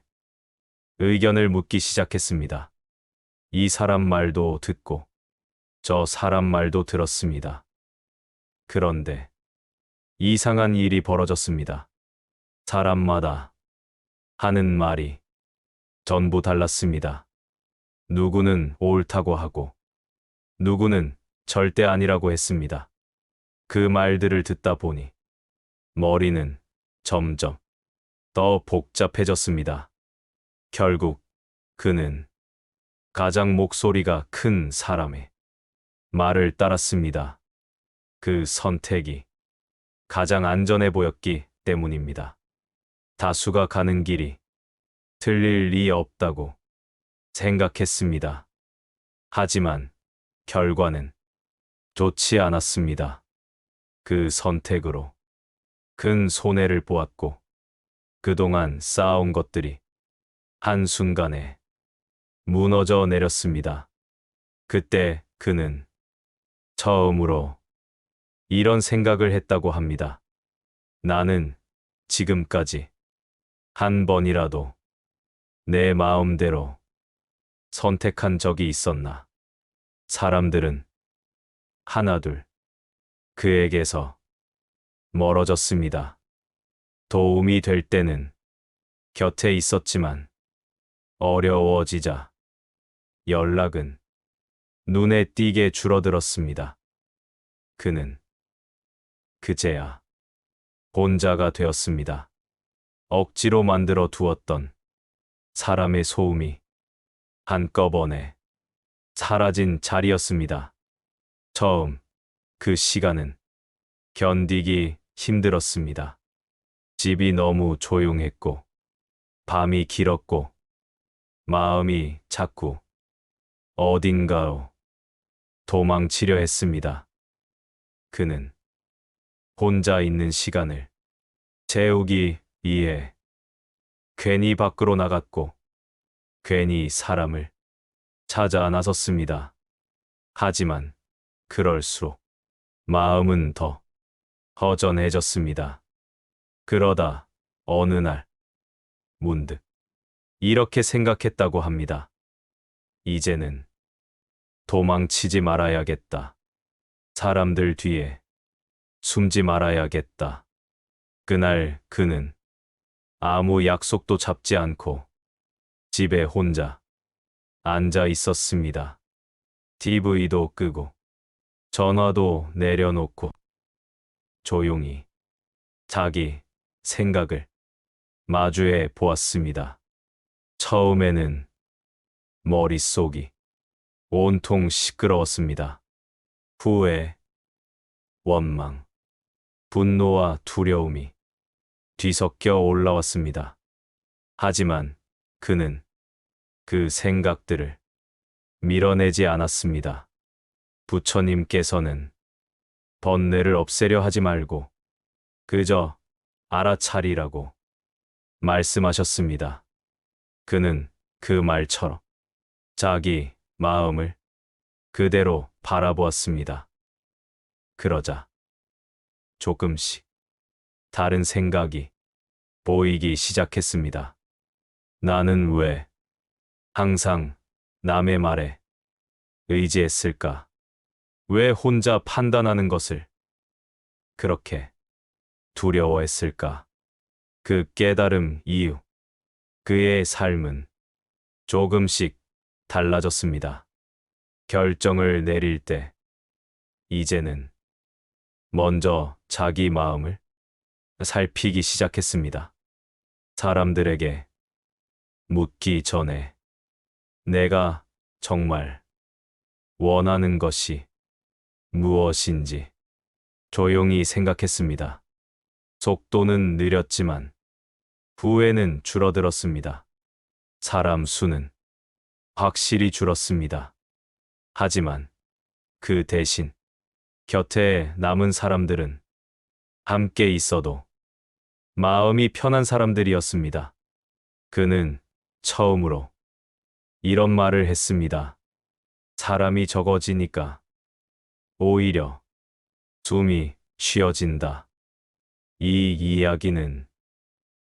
의견을 묻기 시작했습니다. 이 사람 말도 듣고 저 사람 말도 들었습니다. 그런데 이상한 일이 벌어졌습니다. 사람마다 하는 말이 전부 달랐습니다. 누구는 옳다고 하고 누구는 절대 아니라고 했습니다. 그 말들을 듣다 보니 머리는 점점 더 복잡해졌습니다. 결국 그는 가장 목소리가 큰 사람의 말을 따랐습니다. 그 선택이 가장 안전해 보였기 때문입니다. 다수가 가는 길이 틀릴 리 없다고 생각했습니다. 하지만 결과는 좋지 않았습니다. 그 선택으로 큰 손해를 보았고 그동안 쌓아온 것들이 한순간에 무너져 내렸습니다. 그때 그는 처음으로 이런 생각을 했다고 합니다. 나는 지금까지 한 번이라도 내 마음대로 선택한 적이 있었나? 사람들은 하나둘 그에게서 멀어졌습니다. 도움이 될 때는 곁에 있었지만 어려워지자 연락은 눈에 띄게 줄어들었습니다. 그는 그제야 혼자가 되었습니다. 억지로 만들어 두었던 사람의 소음이 한꺼번에 사라진 자리였습니다. 처음 그 시간은 견디기 힘들었습니다. 집이 너무 조용했고 밤이 길었고 마음이 자꾸 어딘가로 도망치려 했습니다. 그는 혼자 있는 시간을 채우기 위해 괜히 밖으로 나갔고 괜히 사람을 찾아 나섰습니다. 하지만 그럴수록 마음은 더 허전해졌습니다. 그러다 어느 날 문득 이렇게 생각했다고 합니다. 이제는 도망치지 말아야겠다. 사람들 뒤에 숨지 말아야겠다. 그날 그는 아무 약속도 잡지 않고 집에 혼자 앉아 있었습니다. TV도 끄고 전화도 내려놓고 조용히 자기 생각을 마주해 보았습니다. 처음에는 머릿속이 온통 시끄러웠습니다. 후회, 원망, 분노와 두려움이 뒤섞여 올라왔습니다. 하지만 그는 그 생각들을 밀어내지 않았습니다. 부처님께서는 번뇌를 없애려 하지 말고 그저 알아차리라고 말씀하셨습니다. 그는 그 말처럼 자기 마음을 그대로 바라보았습니다. 그러자 조금씩 다른 생각이 보이기 시작했습니다. 나는 왜 항상 남의 말에 의지했을까? 왜 혼자 판단하는 것을 그렇게 두려워했을까? 그 깨달음 이후 그의 삶은 조금씩 달라졌습니다. 결정을 내릴 때 이제는 먼저 자기 마음을 살피기 시작했습니다. 사람들에게 묻기 전에 내가 정말 원하는 것이 무엇인지 조용히 생각했습니다. 속도는 느렸지만 후회는 줄어들었습니다. 사람 수는 확실히 줄었습니다. 하지만 그 대신 곁에 남은 사람들은 함께 있어도 마음이 편한 사람들이었습니다. 그는 처음으로 이런 말을 했습니다. 사람이 적어지니까 오히려 숨이 쉬어진다. 이 이야기는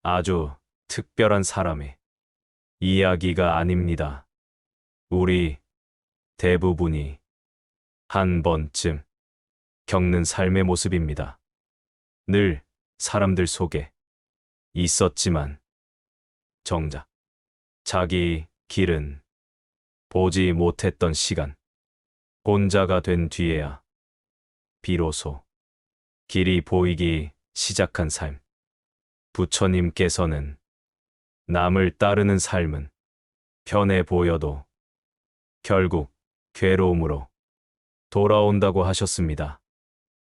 아주 특별한 사람의 이야기가 아닙니다. 우리 대부분이 한 번쯤 겪는 삶의 모습입니다. 늘 사람들 속에 있었지만 정작 자기 길은 보지 못했던 시간, 혼자가 된 뒤에야 비로소 길이 보이기 시작한 삶. 부처님께서는 남을 따르는 삶은 편해 보여도 결국 괴로움으로 돌아온다고 하셨습니다.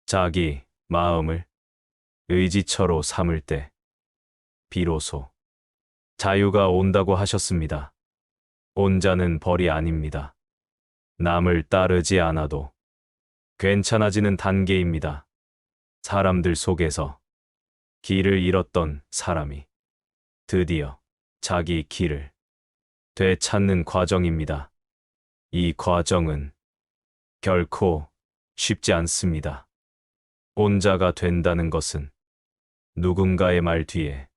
자기 마음을 의지처로 삼을 때 비로소 자유가 온다고 하셨습니다. 혼자는 벌이 아닙니다. 남을 따르지 않아도 괜찮아지는 단계입니다. 사람들 속에서 길을 잃었던 사람이 드디어 자기 길을 되찾는 과정입니다. 이 과정은 결코 쉽지 않습니다. 혼자가 된다는 것은 누군가의 말 뒤에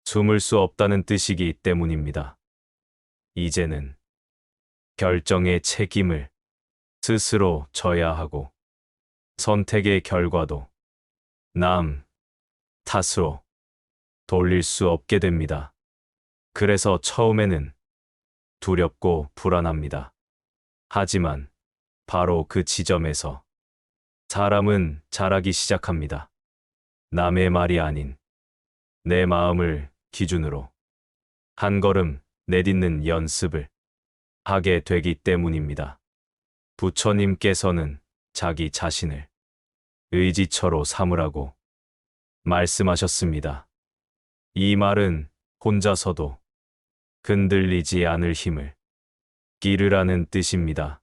숨을 수 없다는 뜻이기 때문입니다. 이제는 결정의 책임을 스스로 져야 하고 선택의 결과도 남 탓으로 돌릴 수 없게 됩니다. 그래서 처음에는 두렵고 불안합니다. 하지만 바로 그 지점에서 사람은 자라기 시작합니다. 남의 말이 아닌 내 마음을 기준으로 한 걸음 내딛는 연습을 하게 되기 때문입니다. 부처님께서는 자기 자신을 의지처로 삼으라고 말씀하셨습니다. 이 말은 혼자서도 흔들리지 않을 힘을 기르라는 뜻입니다.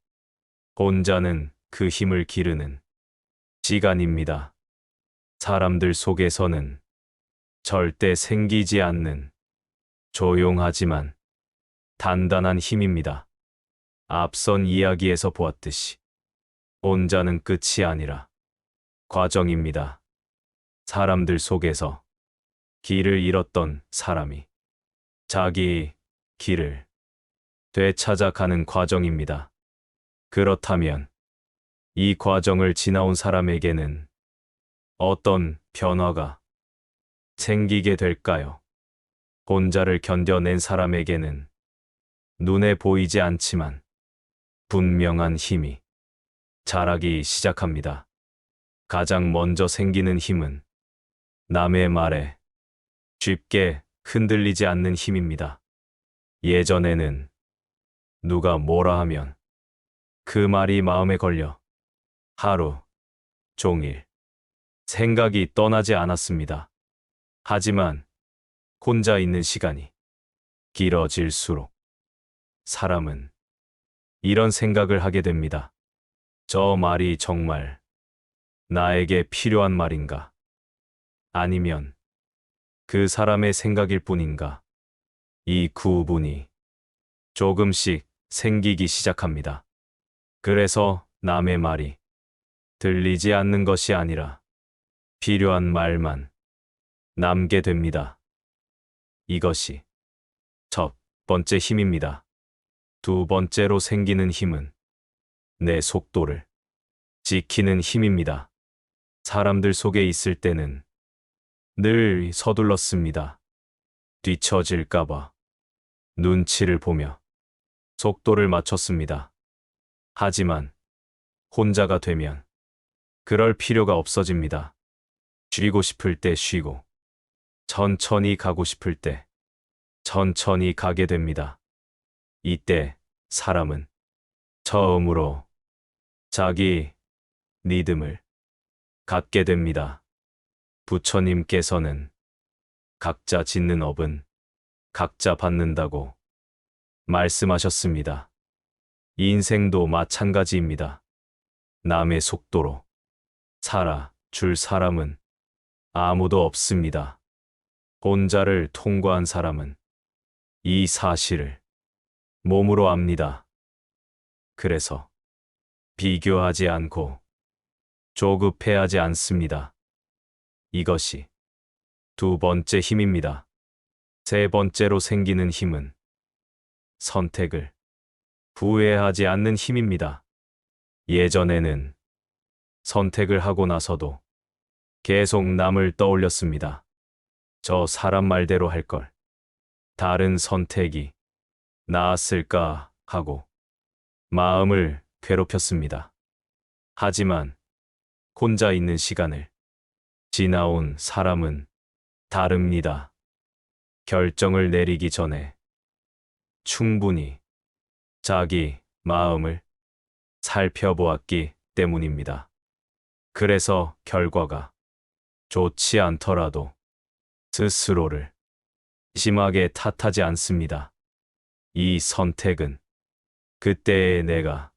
혼자는 그 힘을 기르는 시간입니다. 사람들 속에서는 절대 생기지 않는 조용하지만 단단한 힘입니다. 앞선 이야기에서 보았듯이 혼자는 끝이 아니라 과정입니다. 사람들 속에서 길을 잃었던 사람이 자기 길을 되찾아가는 과정입니다. 그렇다면 이 과정을 지나온 사람에게는 어떤 변화가 생기게 될까요? 혼자를 견뎌낸 사람에게는 눈에 보이지 않지만 분명한 힘이 자라기 시작합니다. 가장 먼저 생기는 힘은 남의 말에 쉽게 흔들리지 않는 힘입니다. 예전에는 누가 뭐라 하면 그 말이 마음에 걸려 하루 종일 생각이 떠나지 않았습니다. 하지만 혼자 있는 시간이 길어질수록 사람은 이런 생각을 하게 됩니다. 저 말이 정말 나에게 필요한 말인가? 아니면 그 사람의 생각일 뿐인가? 이 구분이 조금씩 생기기 시작합니다. 그래서 남의 말이 들리지 않는 것이 아니라 필요한 말만 남게 됩니다. 이것이 첫 번째 힘입니다. 두 번째로 생기는 힘은 내 속도를 지키는 힘입니다. 사람들 속에 있을 때는 늘 서둘렀습니다. 뒤처질까봐 눈치를 보며 속도를 맞췄습니다. 하지만 혼자가 되면 그럴 필요가 없어집니다. 쉬고 싶을 때 쉬고 천천히 가고 싶을 때 천천히 가게 됩니다. 이때 사람은 처음으로 자기 리듬을 갖게 됩니다. 부처님께서는 각자 짓는 업은 각자 받는다고 말씀하셨습니다. 인생도 마찬가지입니다. 남의 속도로 살아줄 사람은 아무도 없습니다. 혼자를 통과한 사람은 이 사실을 몸으로 압니다. 그래서 비교하지 않고 조급해하지 않습니다. 이것이 두 번째 힘입니다. 세 번째로 생기는 힘은 선택을 후회하지 않는 힘입니다. 예전에는 선택을 하고 나서도 계속 남을 떠올렸습니다. 저 사람 말대로 할 걸. 다른 선택이 나았을까 하고 마음을 괴롭혔습니다. 하지만 혼자 있는 시간을 지나온 사람은 다릅니다. 결정을 내리기 전에 충분히 자기 마음을 살펴보았기 때문입니다. 그래서 결과가 좋지 않더라도 스스로를 심하게 탓하지 않습니다. 이 선택은 그때의 내가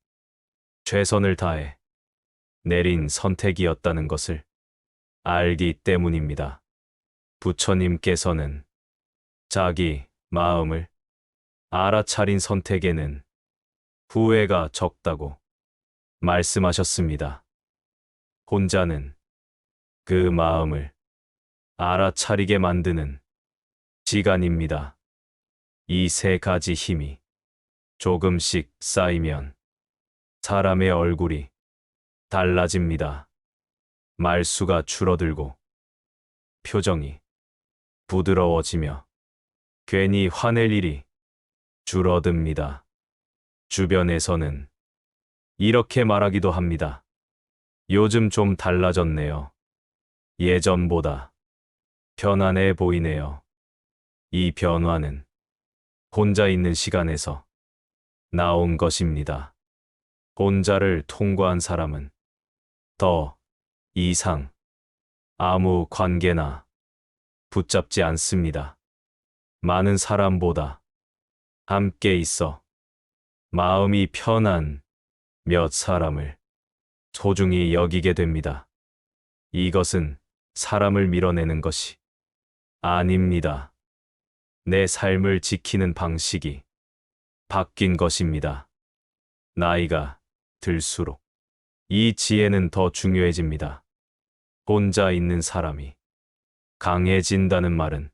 최선을 다해 내린 선택이었다는 것을 알기 때문입니다. 부처님께서는 자기 마음을 알아차린 선택에는 후회가 적다고 말씀하셨습니다. 혼자는 그 마음을 알아차리게 만드는 시간입니다. 이 세 가지 힘이 조금씩 쌓이면 사람의 얼굴이 달라집니다. 말수가 줄어들고 표정이 부드러워지며 괜히 화낼 일이 줄어듭니다. 주변에서는 이렇게 말하기도 합니다. 요즘 좀 달라졌네요. 예전보다 편안해 보이네요. 이 변화는 혼자 있는 시간에서 나온 것입니다. 혼자를 통과한 사람은 더 이상 아무 관계나 붙잡지 않습니다. 많은 사람보다 함께 있어 마음이 편한 몇 사람을 소중히 여기게 됩니다. 이것은 사람을 밀어내는 것이 아닙니다. 내 삶을 지키는 방식이 바뀐 것입니다. 나이가 들수록 이 지혜는 더 중요해집니다. 혼자 있는 사람이 강해진다는 말은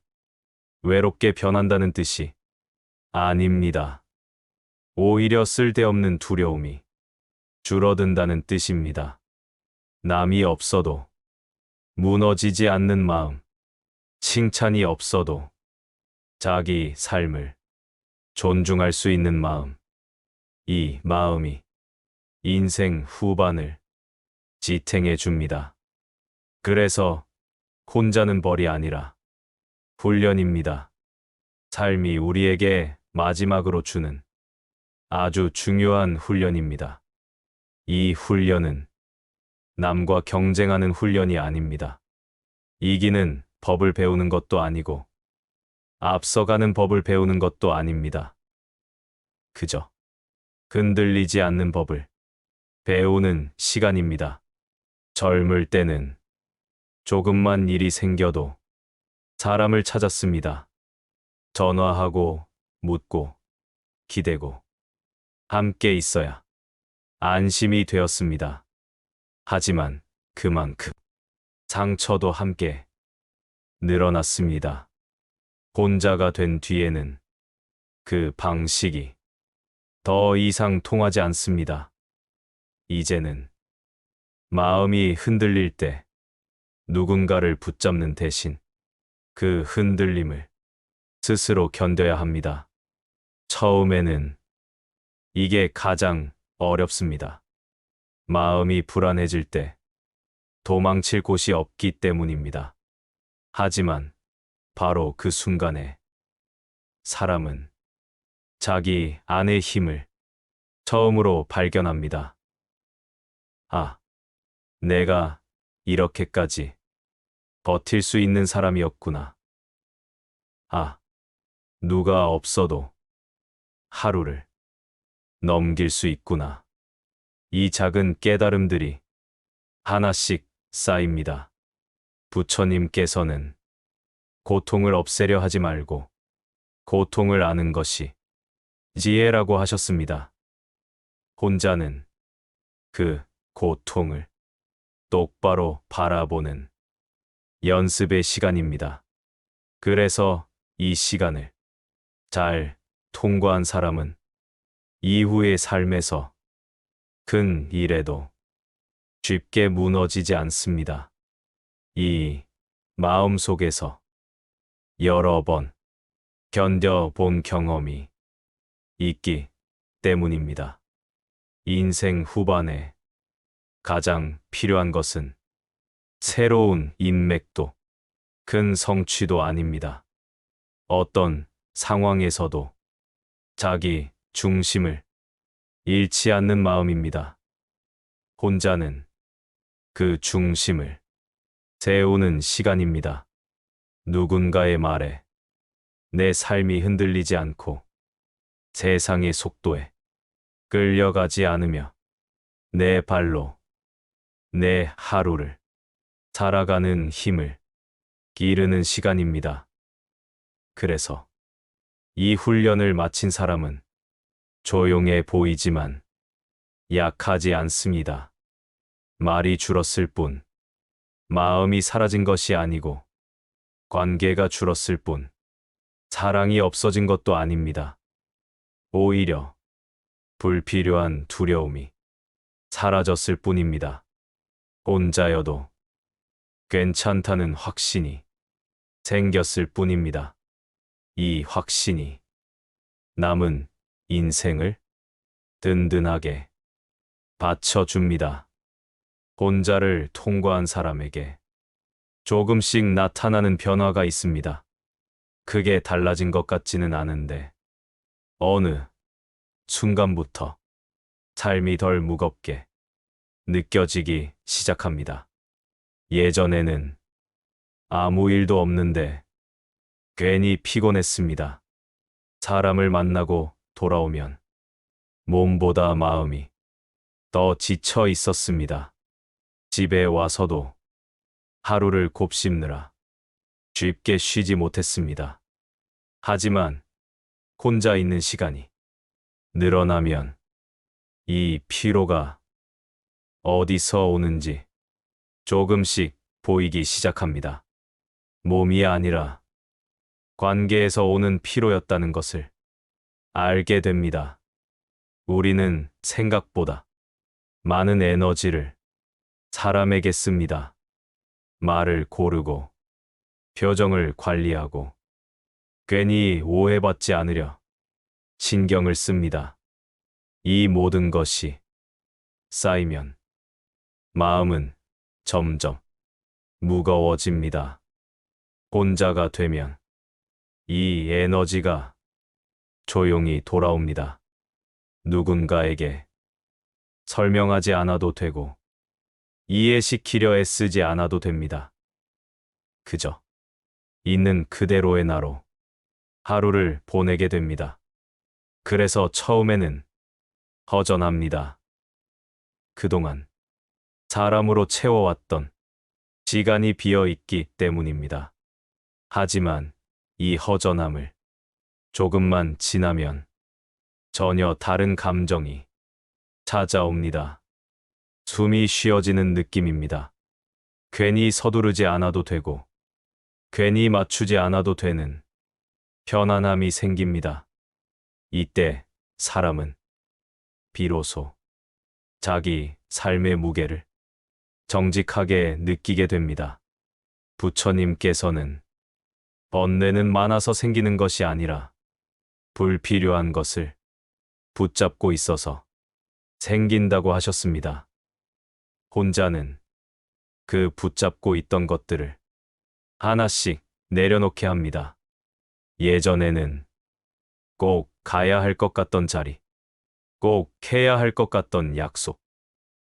외롭게 변한다는 뜻이 아닙니다. 오히려 쓸데없는 두려움이 줄어든다는 뜻입니다. 남이 없어도 무너지지 않는 마음, 칭찬이 없어도 자기 삶을 존중할 수 있는 마음, 이 마음이 인생 후반을 지탱해 줍니다. 그래서 혼자는 벌이 아니라 훈련입니다. 삶이 우리에게 마지막으로 주는 아주 중요한 훈련입니다. 이 훈련은 남과 경쟁하는 훈련이 아닙니다. 이기는 법을 배우는 것도 아니고 앞서가는 법을 배우는 것도 아닙니다. 그저 흔들리지 않는 법을 배우는 시간입니다. 젊을 때는 조금만 일이 생겨도 사람을 찾았습니다. 전화하고 묻고 기대고 함께 있어야 안심이 되었습니다. 하지만 그만큼 상처도 함께 늘어났습니다. 혼자가 된 뒤에는 그 방식이 더 이상 통하지 않습니다. 이제는 마음이 흔들릴 때 누군가를 붙잡는 대신 그 흔들림을 스스로 견뎌야 합니다. 처음에는 이게 가장 어렵습니다. 마음이 불안해질 때 도망칠 곳이 없기 때문입니다. 하지만 바로 그 순간에 사람은 자기 안의 힘을 처음으로 발견합니다. 아, 내가 이렇게까지 버틸 수 있는 사람이었구나. 아, 누가 없어도 하루를 넘길 수 있구나. 이 작은 깨달음들이 하나씩 쌓입니다. 부처님께서는 고통을 없애려 하지 말고 고통을 아는 것이 지혜라고 하셨습니다. 혼자는 그 고통을 똑바로 바라보는 연습의 시간입니다. 그래서 이 시간을 잘 통과한 사람은 이후의 삶에서 큰 일에도 쉽게 무너지지 않습니다. 이 마음 속에서 여러 번 견뎌본 경험이 있기 때문입니다. 인생 후반에 가장 필요한 것은 새로운 인맥도 큰 성취도 아닙니다. 어떤 상황에서도 자기 중심을 잃지 않는 마음입니다. 혼자는 그 중심을 세우는 시간입니다. 누군가의 말에 내 삶이 흔들리지 않고 세상의 속도에 끌려가지 않으며 내 발로 내 하루를 살아가는 힘을 기르는 시간입니다. 그래서 이 훈련을 마친 사람은 조용해 보이지만 약하지 않습니다. 말이 줄었을 뿐, 마음이 사라진 것이 아니고 관계가 줄었을 뿐, 사랑이 없어진 것도 아닙니다. 오히려 불필요한 두려움이 사라졌을 뿐입니다. 혼자여도 괜찮다는 확신이 생겼을 뿐입니다. 이 확신이 남은 인생을 든든하게 받쳐줍니다. 혼자를 통과한 사람에게 조금씩 나타나는 변화가 있습니다. 크게 달라진 것 같지는 않은데 어느 순간부터 삶이 덜 무겁게 느껴지기 시작합니다. 예전에는 아무 일도 없는데 괜히 피곤했습니다. 사람을 만나고 돌아오면 몸보다 마음이 더 지쳐 있었습니다. 집에 와서도 하루를 곱씹느라 쉽게 쉬지 못했습니다. 하지만 혼자 있는 시간이 늘어나면 이 피로가 어디서 오는지 조금씩 보이기 시작합니다. 몸이 아니라 관계에서 오는 피로였다는 것을 알게 됩니다. 우리는 생각보다 많은 에너지를 사람에게 씁니다. 말을 고르고 표정을 관리하고 괜히 오해받지 않으려 신경을 씁니다. 이 모든 것이 쌓이면 마음은 점점 무거워집니다. 혼자가 되면 이 에너지가 조용히 돌아옵니다. 누군가에게 설명하지 않아도 되고 이해시키려 애쓰지 않아도 됩니다. 그저 있는 그대로의 나로 하루를 보내게 됩니다. 그래서 처음에는 허전합니다. 그동안 사람으로 채워왔던 시간이 비어 있기 때문입니다. 하지만 이 허전함을 조금만 지나면 전혀 다른 감정이 찾아옵니다. 숨이 쉬어지는 느낌입니다. 괜히 서두르지 않아도 되고, 괜히 맞추지 않아도 되는 편안함이 생깁니다. 이때 사람은 비로소 자기 삶의 무게를 정직하게 느끼게 됩니다. 부처님께서는 번뇌는 많아서 생기는 것이 아니라 불필요한 것을 붙잡고 있어서 생긴다고 하셨습니다. 혼자는 그 붙잡고 있던 것들을 하나씩 내려놓게 합니다. 예전에는 꼭 가야 할 것 같던 자리, 꼭 해야 할 것 같던 약속,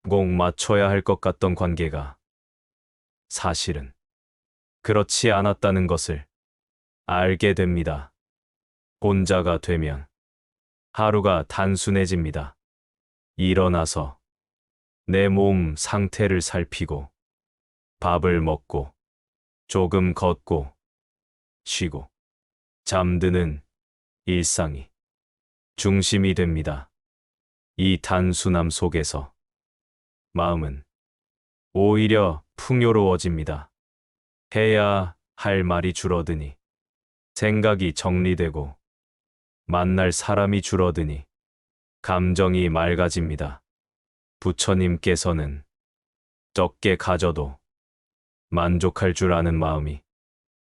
꼭 맞춰야 할 것 같던 관계가 사실은 그렇지 않았다는 것을 알게 됩니다. 혼자가 되면 하루가 단순해집니다. 일어나서 내 몸 상태를 살피고 밥을 먹고 조금 걷고 쉬고 잠드는 일상이 중심이 됩니다. 이 단순함 속에서 마음은 오히려 풍요로워집니다. 해야 할 말이 줄어드니 생각이 정리되고 만날 사람이 줄어드니 감정이 맑아집니다. 부처님께서는 적게 가져도 만족할 줄 아는 마음이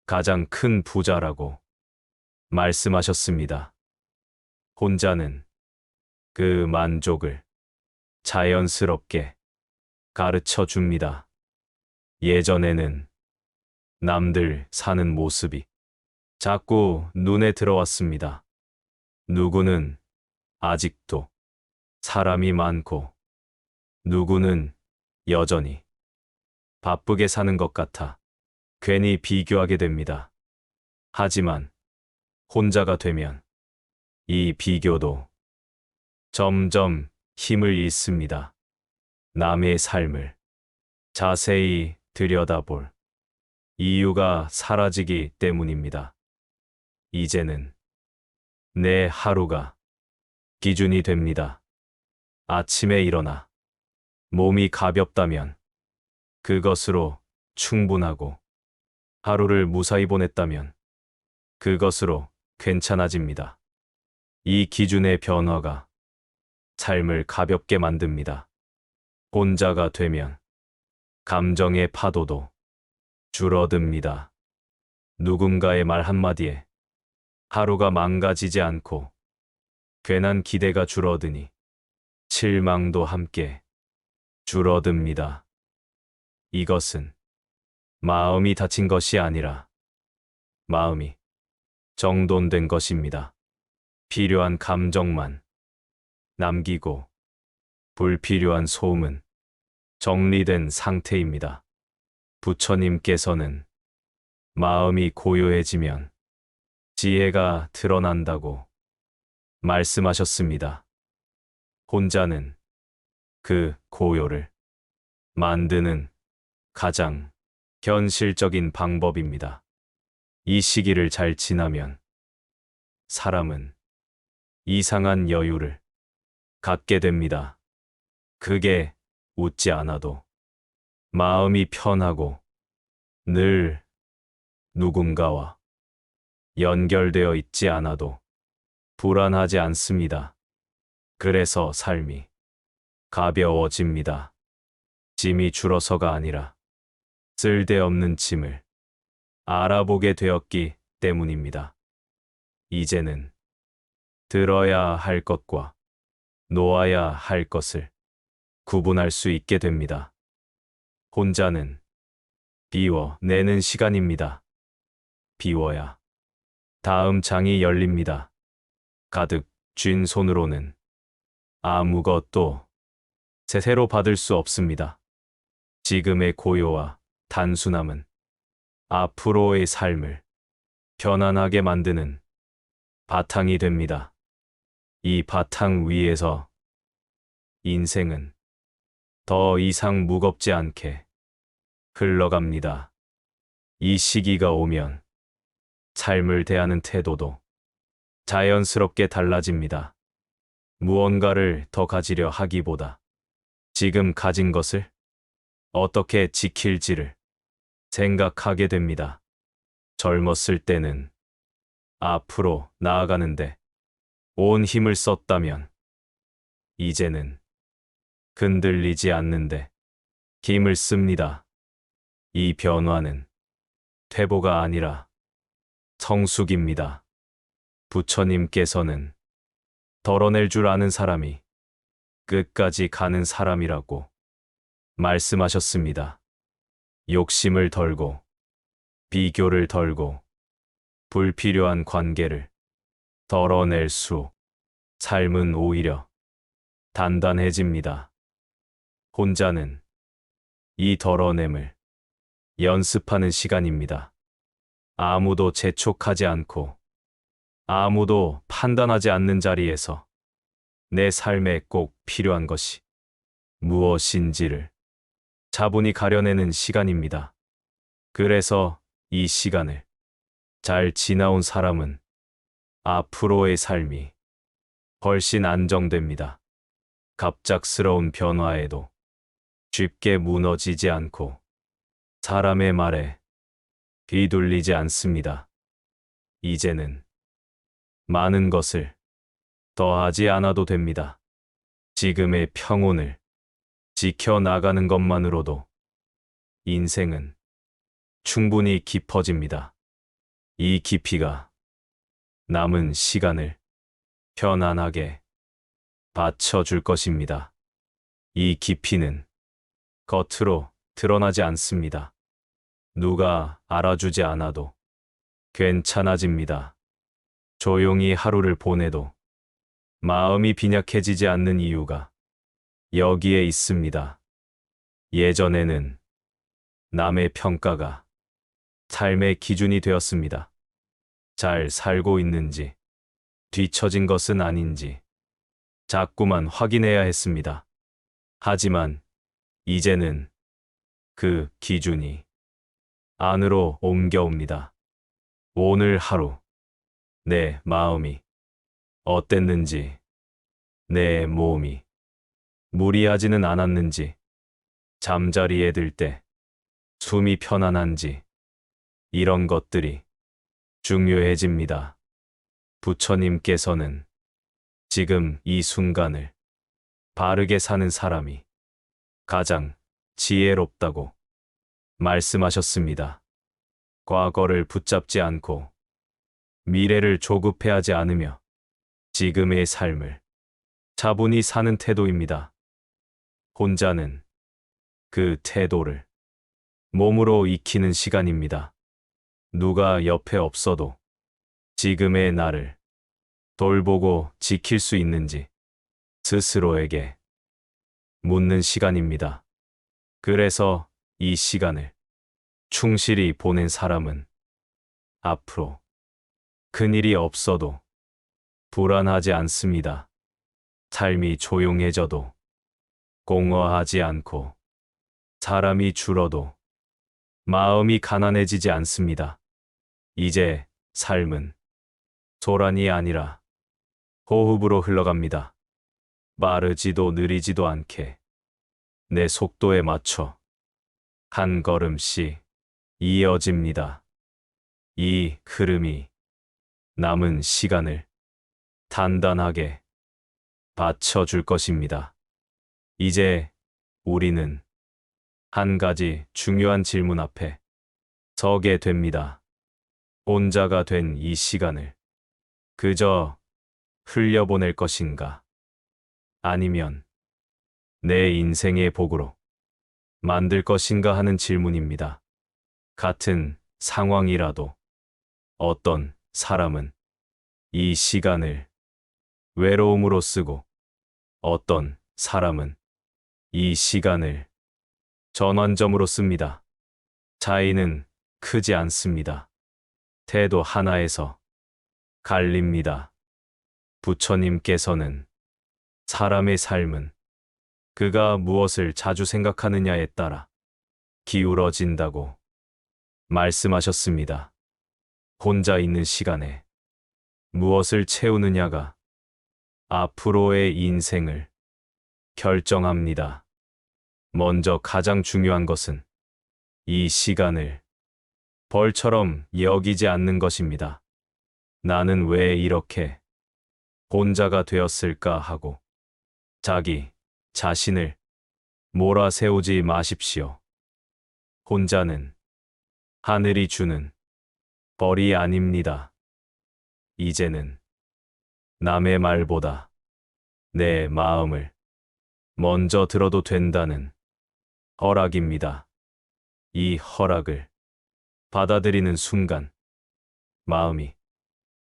가장 큰 부자라고 말씀하셨습니다. 혼자는 그 만족을 자연스럽게 가르쳐 줍니다. 예전에는 남들 사는 모습이 자꾸 눈에 들어왔습니다. 누구는 아직도 사람이 많고 누구는 여전히 바쁘게 사는 것 같아 괜히 비교하게 됩니다. 하지만 혼자가 되면 이 비교도 점점 힘을 잃습니다. 남의 삶을 자세히 들여다볼 이유가 사라지기 때문입니다. 이제는 내 하루가 기준이 됩니다. 아침에 일어나 몸이 가볍다면 그것으로 충분하고 하루를 무사히 보냈다면 그것으로 괜찮아집니다. 이 기준의 변화가 삶을 가볍게 만듭니다. 혼자가 되면 감정의 파도도 줄어듭니다. 누군가의 말 한마디에 하루가 망가지지 않고 괜한 기대가 줄어드니 실망도 함께 줄어듭니다. 이것은 마음이 다친 것이 아니라 마음이 정돈된 것입니다. 필요한 감정만 남기고 불필요한 소음은 정리된 상태입니다. 부처님께서는 마음이 고요해지면 지혜가 드러난다고 말씀하셨습니다. 혼자는 그 고요를 만드는 가장 현실적인 방법입니다. 이 시기를 잘 지나면 사람은 이상한 여유를 갖게 됩니다. 그게 웃지 않아도 마음이 편하고 늘 누군가와 연결되어 있지 않아도 불안하지 않습니다. 그래서 삶이 가벼워집니다. 짐이 줄어서가 아니라 쓸데없는 짐을 알아보게 되었기 때문입니다. 이제는 들어야 할 것과 놓아야 할 것을 구분할 수 있게 됩니다. 혼자는 비워내는 시간입니다. 비워야 다음 장이 열립니다. 가득 쥔 손으로는 아무것도 제대로 받을 수 없습니다. 지금의 고요와 단순함은 앞으로의 삶을 편안하게 만드는 바탕이 됩니다. 이 바탕 위에서 인생은 더 이상 무겁지 않게 흘러갑니다. 이 시기가 오면 삶을 대하는 태도도 자연스럽게 달라집니다. 무언가를 더 가지려 하기보다 지금 가진 것을 어떻게 지킬지를 생각하게 됩니다. 젊었을 때는 앞으로 나아가는데 온 힘을 썼다면 이제는 흔들리지 않는데 힘을 씁니다. 이 변화는 퇴보가 아니라 성숙입니다. 부처님께서는 덜어낼 줄 아는 사람이 끝까지 가는 사람이라고 말씀하셨습니다. 욕심을 덜고 비교를 덜고 불필요한 관계를 덜어낼수록 삶은 오히려 단단해집니다. 혼자는 이 덜어냄을 연습하는 시간입니다. 아무도 재촉하지 않고 아무도 판단하지 않는 자리에서 내 삶에 꼭 필요한 것이 무엇인지를 차분히 가려내는 시간입니다. 그래서 이 시간을 잘 지나온 사람은 앞으로의 삶이 훨씬 안정됩니다. 갑작스러운 변화에도 쉽게 무너지지 않고 사람의 말에 휘둘리지 않습니다. 이제는 많은 것을 더하지 않아도 됩니다. 지금의 평온을 지켜나가는 것만으로도 인생은 충분히 깊어집니다. 이 깊이가 남은 시간을 편안하게 받쳐줄 것입니다. 이 깊이는 겉으로 드러나지 않습니다. 누가 알아주지 않아도 괜찮아집니다. 조용히 하루를 보내도 마음이 빈약해지지 않는 이유가 여기에 있습니다. 예전에는 남의 평가가 삶의 기준이 되었습니다. 잘 살고 있는지, 뒤처진 것은 아닌지 자꾸만 확인해야 했습니다. 하지만 이제는 그 기준이 안으로 옮겨옵니다. 오늘 하루 내 마음이 어땠는지, 내 몸이 무리하지는 않았는지, 잠자리에 들 때 숨이 편안한지, 이런 것들이 중요해집니다. 부처님께서는 지금 이 순간을 바르게 사는 사람이 가장 지혜롭다고 말씀하셨습니다. 과거를 붙잡지 않고 미래를 조급해하지 않으며 지금의 삶을 차분히 사는 태도입니다. 혼자는 그 태도를 몸으로 익히는 시간입니다. 누가 옆에 없어도 지금의 나를 돌보고 지킬 수 있는지 스스로에게 묻는 시간입니다. 그래서 이 시간을 충실히 보낸 사람은 앞으로 큰일이 없어도 불안하지 않습니다. 삶이 조용해져도 공허하지 않고 사람이 줄어도 마음이 가난해지지 않습니다. 이제 삶은 소란이 아니라 호흡으로 흘러갑니다. 빠르지도 느리지도 않게 내 속도에 맞춰 한 걸음씩 이어집니다. 이 흐름이 남은 시간을 단단하게 받쳐줄 것입니다. 이제 우리는 한 가지 중요한 질문 앞에 서게 됩니다. 혼자가 된 이 시간을 그저 흘려보낼 것인가? 아니면 내 인생의 복으로 만들 것인가 하는 질문입니다. 같은 상황이라도, 어떤 사람은 이 시간을 외로움으로 쓰고 어떤 사람은 이 시간을 전환점으로 씁니다. 차이는 크지 않습니다. 태도 하나에서 갈립니다. 부처님께서는 사람의 삶은 그가 무엇을 자주 생각하느냐에 따라 기울어진다고 말씀하셨습니다. 혼자 있는 시간에 무엇을 채우느냐가 앞으로의 인생을 결정합니다. 먼저 가장 중요한 것은 이 시간을 벌처럼 여기지 않는 것입니다. 나는 왜 이렇게 혼자가 되었을까 하고 자기 자신을 몰아세우지 마십시오. 혼자는 하늘이 주는 벌이 아닙니다. 이제는 남의 말보다 내 마음을 먼저 들어도 된다는 허락입니다. 이 허락을 받아들이는 순간 마음이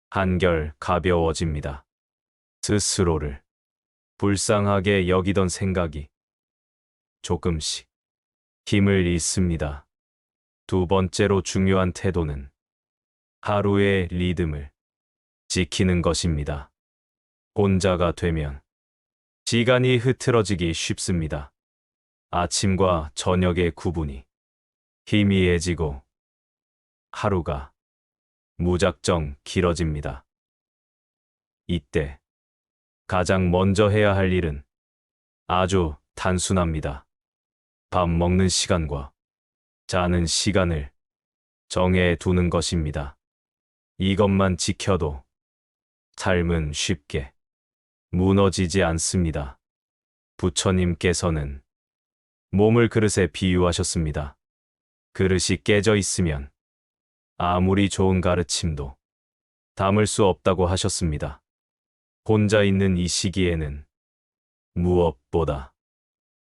한결 가벼워집니다. 스스로를 불쌍하게 여기던 생각이 조금씩 힘을 잃습니다. 두 번째로 중요한 태도는 하루의 리듬을 지키는 것입니다. 혼자가 되면 시간이 흐트러지기 쉽습니다. 아침과 저녁의 구분이 희미해지고 하루가 무작정 길어집니다. 이때 가장 먼저 해야 할 일은 아주 단순합니다. 밥 먹는 시간과 자는 시간을 정해 두는 것입니다. 이것만 지켜도 삶은 쉽게 무너지지 않습니다. 부처님께서는 몸을 그릇에 비유하셨습니다. 그릇이 깨져 있으면 아무리 좋은 가르침도 담을 수 없다고 하셨습니다. 혼자 있는 이 시기에는 무엇보다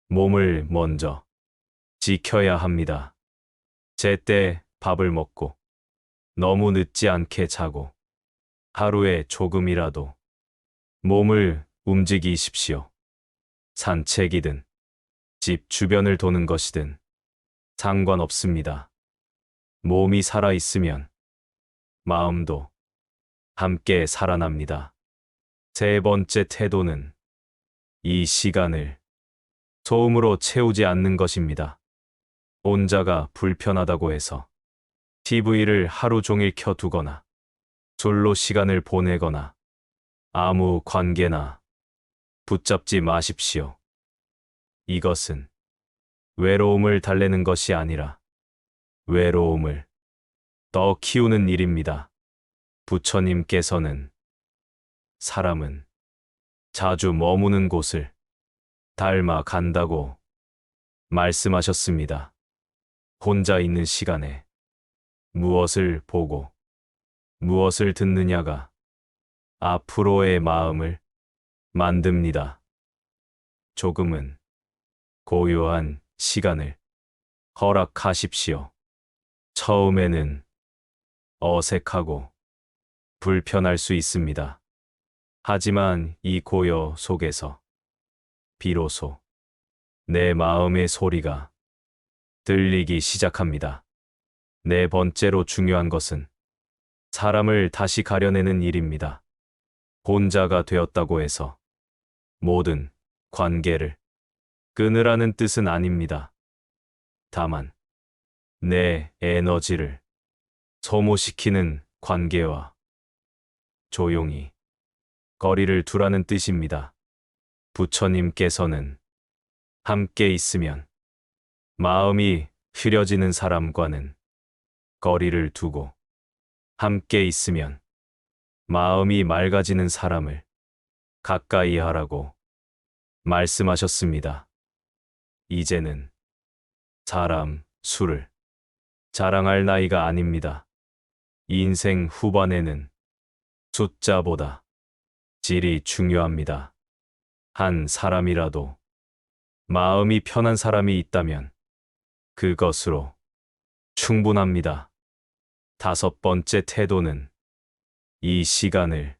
몸을 먼저 지켜야 합니다. 제때 밥을 먹고 너무 늦지 않게 자고 하루에 조금이라도 몸을 움직이십시오. 산책이든 집 주변을 도는 것이든 상관없습니다. 몸이 살아있으면 마음도 함께 살아납니다. 세 번째 태도는 이 시간을 소음으로 채우지 않는 것입니다. 혼자가 불편하다고 해서 TV를 하루 종일 켜두거나 술로 시간을 보내거나 아무 관계나 붙잡지 마십시오. 이것은 외로움을 달래는 것이 아니라 외로움을 더 키우는 일입니다. 부처님께서는 사람은 자주 머무는 곳을 닮아 간다고 말씀하셨습니다. 혼자 있는 시간에 무엇을 보고 무엇을 듣느냐가 앞으로의 마음을 만듭니다. 조금은 고요한 시간을 허락하십시오. 처음에는 어색하고 불편할 수 있습니다. 하지만 이 고요 속에서 비로소 내 마음의 소리가 들리기 시작합니다. 네 번째로 중요한 것은 사람을 다시 가려내는 일입니다. 혼자가 되었다고 해서 모든 관계를 끊으라는 뜻은 아닙니다. 다만 내 에너지를 소모시키는 관계와 조용히 거리를 두라는 뜻입니다. 부처님께서는 함께 있으면 마음이 흐려지는 사람과는 거리를 두고 함께 있으면 마음이 맑아지는 사람을 가까이 하라고 말씀하셨습니다. 이제는 사람 수를 자랑할 나이가 아닙니다. 인생 후반에는 숫자보다 질이 중요합니다. 한 사람이라도 마음이 편한 사람이 있다면 그것으로 충분합니다. 다섯 번째 태도는 이 시간을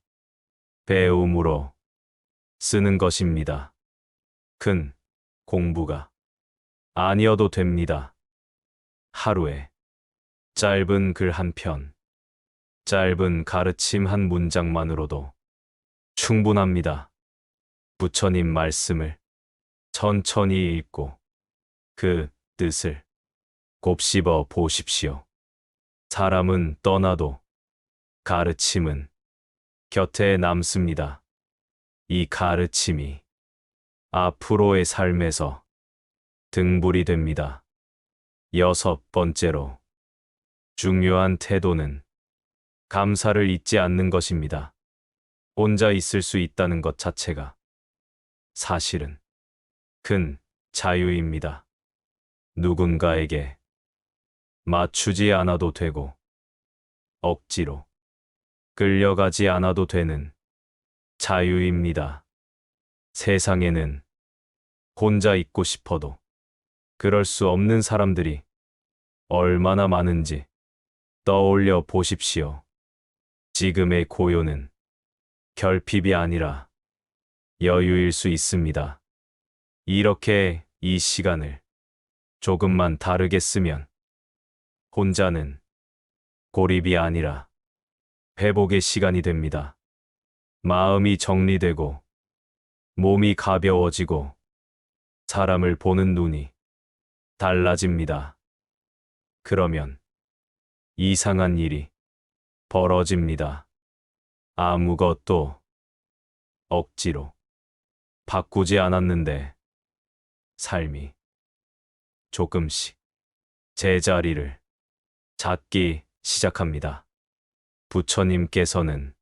배움으로 쓰는 것입니다. 큰 공부가 아니어도 됩니다. 하루에 짧은 글 한 편, 짧은 가르침 한 문장만으로도 충분합니다. 부처님 말씀을 천천히 읽고 그 뜻을 곱씹어 보십시오. 사람은 떠나도 가르침은 곁에 남습니다. 이 가르침이 앞으로의 삶에서 등불이 됩니다. 6번째로 중요한 태도는 감사를 잊지 않는 것입니다. 혼자 있을 수 있다는 것 자체가 사실은 큰 자유입니다. 누군가에게 맞추지 않아도 되고 억지로 끌려가지 않아도 되는 자유입니다. 세상에는 혼자 있고 싶어도 그럴 수 없는 사람들이 얼마나 많은지 떠올려 보십시오. 지금의 고요는 결핍이 아니라 여유일 수 있습니다. 이렇게 이 시간을 조금만 다르게 쓰면 혼자는 고립이 아니라 회복의 시간이 됩니다. 마음이 정리되고 몸이 가벼워지고 사람을 보는 눈이 달라집니다. 그러면 이상한 일이 벌어집니다. 아무것도 억지로 바꾸지 않았는데 삶이 조금씩 제자리를 찾기 시작합니다. 부처님께서는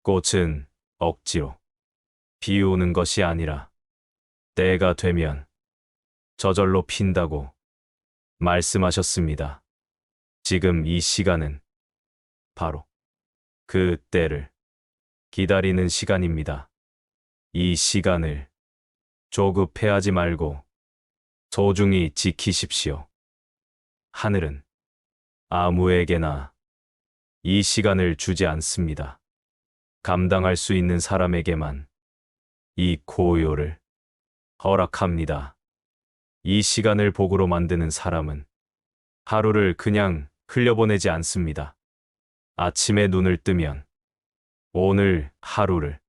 꽃은 억지로 피우는 것이 아니라 때가 되면 저절로 핀다고 말씀하셨습니다. 지금 이 시간은 바로 그 때를 기다리는 시간입니다. 이 시간을 조급해하지 말고 소중히 지키십시오. 하늘은 아무에게나 이 시간을 주지 않습니다. 감당할 수 있는 사람에게만 이 고요를 허락합니다. 이 시간을 복으로 만드는 사람은 하루를 그냥 흘려보내지 않습니다. 아침에 눈을 뜨면 오늘 하루를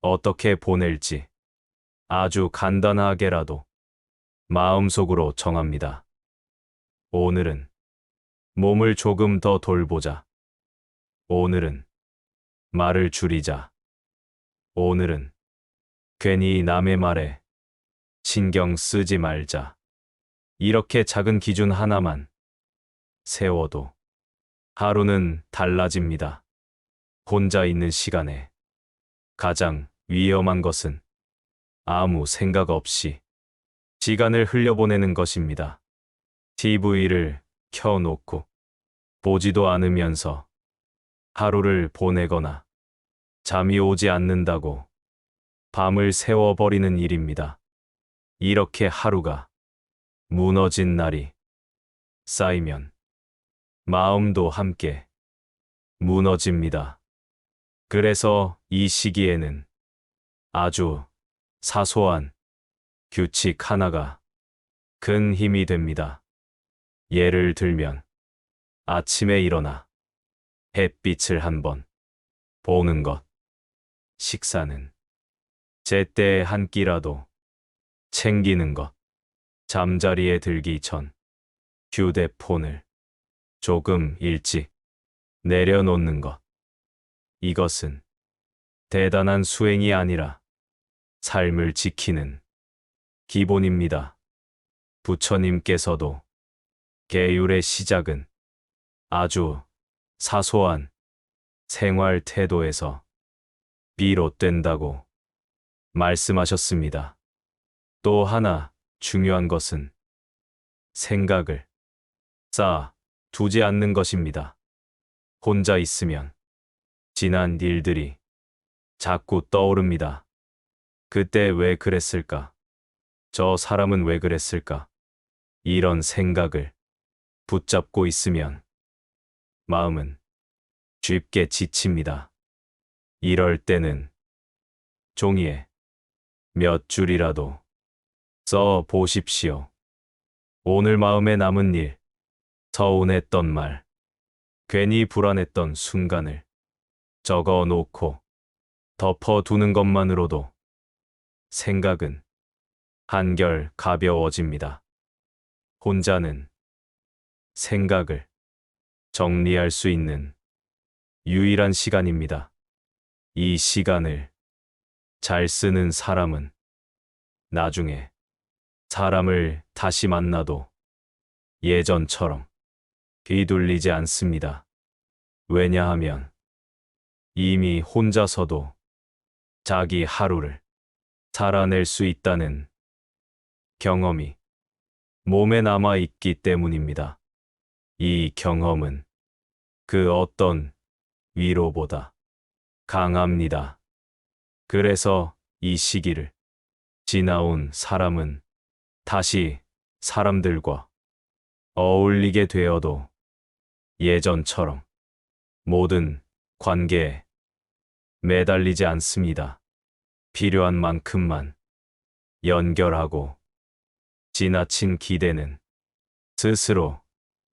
어떻게 보낼지 아주 간단하게라도 마음속으로 정합니다. 오늘은 몸을 조금 더 돌보자. 오늘은 말을 줄이자. 오늘은 괜히 남의 말에 신경 쓰지 말자. 이렇게 작은 기준 하나만 세워도 하루는 달라집니다. 혼자 있는 시간에 가장 위험한 것은 아무 생각 없이 시간을 흘려보내는 것입니다. TV를 켜놓고 보지도 않으면서 하루를 보내거나 잠이 오지 않는다고 밤을 새워버리는 일입니다. 이렇게 하루가 무너진 날이 쌓이면 마음도 함께 무너집니다. 그래서 이 시기에는 아주 사소한 규칙 하나가 큰 힘이 됩니다. 예를 들면 아침에 일어나 햇빛을 한번 보는 것, 식사는 제때 한 끼라도 챙기는 것, 잠자리에 들기 전 휴대폰을 조금 일찍 내려놓는 것. 이것은 대단한 수행이 아니라 삶을 지키는 기본입니다. 부처님께서도 계율의 시작은 아주 사소한 생활 태도에서 비롯된다고 말씀하셨습니다. 또 하나 중요한 것은 생각을 쌓아 두지 않는 것입니다. 혼자 있으면 지난 일들이 자꾸 떠오릅니다. 그때 왜 그랬을까? 저 사람은 왜 그랬을까? 이런 생각을 붙잡고 있으면 마음은 쉽게 지칩니다. 이럴 때는 종이에 몇 줄이라도 써 보십시오. 오늘 마음에 남은 일, 서운했던 말, 괜히 불안했던 순간을 적어 놓고 덮어두는 것만으로도 생각은 한결 가벼워집니다. 혼자는 생각을 정리할 수 있는 유일한 시간입니다. 이 시간을 잘 쓰는 사람은 나중에 사람을 다시 만나도 예전처럼 뒤돌리지 않습니다. 왜냐하면 이미 혼자서도 자기 하루를 살아낼 수 있다는 경험이 몸에 남아 있기 때문입니다. 이 경험은 그 어떤 위로보다 강합니다. 그래서 이 시기를 지나온 사람은 다시 사람들과 어울리게 되어도 예전처럼 모든 관계에 매달리지 않습니다. 필요한 만큼만 연결하고 지나친 기대는 스스로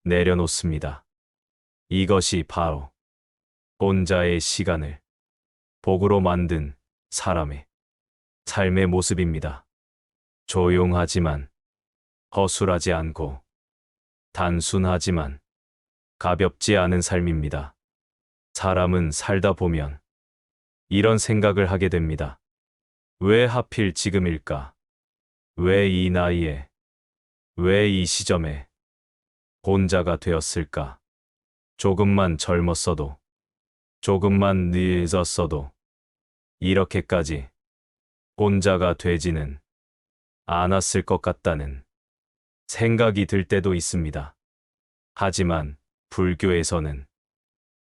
내려놓습니다. 이것이 바로 혼자의 시간을 복으로 만든 사람의 삶의 모습입니다. 조용하지만 허술하지 않고 단순하지만 가볍지 않은 삶입니다. 사람은 살다 보면 이런 생각을 하게 됩니다. 왜 하필 지금일까? 왜 이 나이에? 왜 이 시점에 혼자가 되었을까? 조금만 젊었어도, 조금만 늦었어도 이렇게까지 혼자가 되지는 않았을 것 같다는 생각이 들 때도 있습니다. 하지만 불교에서는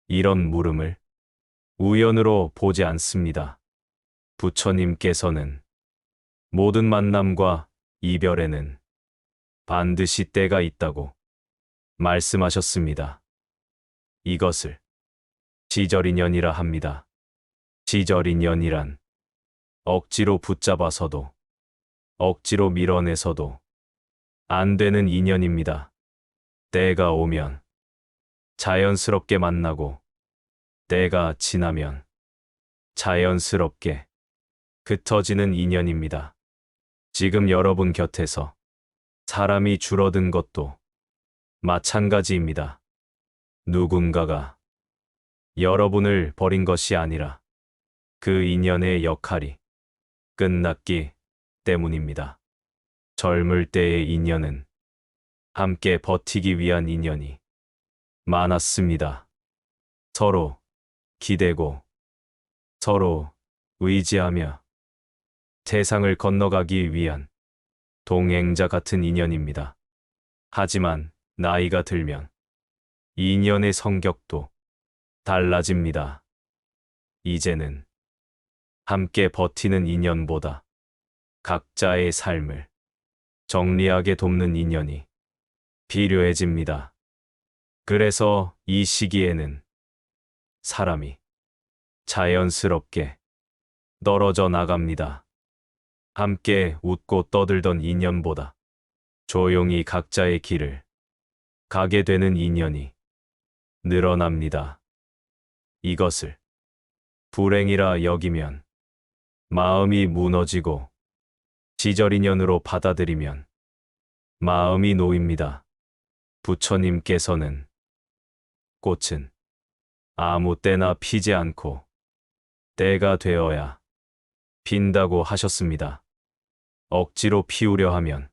이런 물음을 우연으로 보지 않습니다. 부처님께서는 모든 만남과 이별에는 반드시 때가 있다고 말씀하셨습니다. 이것을 시절인연이라 합니다. 시절인연이란 억지로 붙잡아서도 억지로 밀어내서도 안 되는 인연입니다. 때가 오면 자연스럽게 만나고 때가 지나면 자연스럽게 흩어지는 인연입니다. 지금 여러분 곁에서 사람이 줄어든 것도 마찬가지입니다. 누군가가 여러분을 버린 것이 아니라 그 인연의 역할이 끝났기 때문입니다. 젊을 때의 인연은 함께 버티기 위한 인연이 많았습니다. 서로 기대고 서로 의지하며 세상을 건너가기 위한 동행자 같은 인연입니다. 하지만 나이가 들면 인연의 성격도 달라집니다. 이제는 함께 버티는 인연보다 각자의 삶을 정리하게 돕는 인연이 필요해집니다. 그래서 이 시기에는 사람이 자연스럽게 떨어져 나갑니다. 함께 웃고 떠들던 인연보다 조용히 각자의 길을 가게 되는 인연이 늘어납니다. 이것을 불행이라 여기면 마음이 무너지고 시절인연으로 받아들이면 마음이 놓입니다. 부처님께서는 꽃은 아무 때나 피지 않고 때가 되어야 핀다고 하셨습니다. 억지로 피우려 하면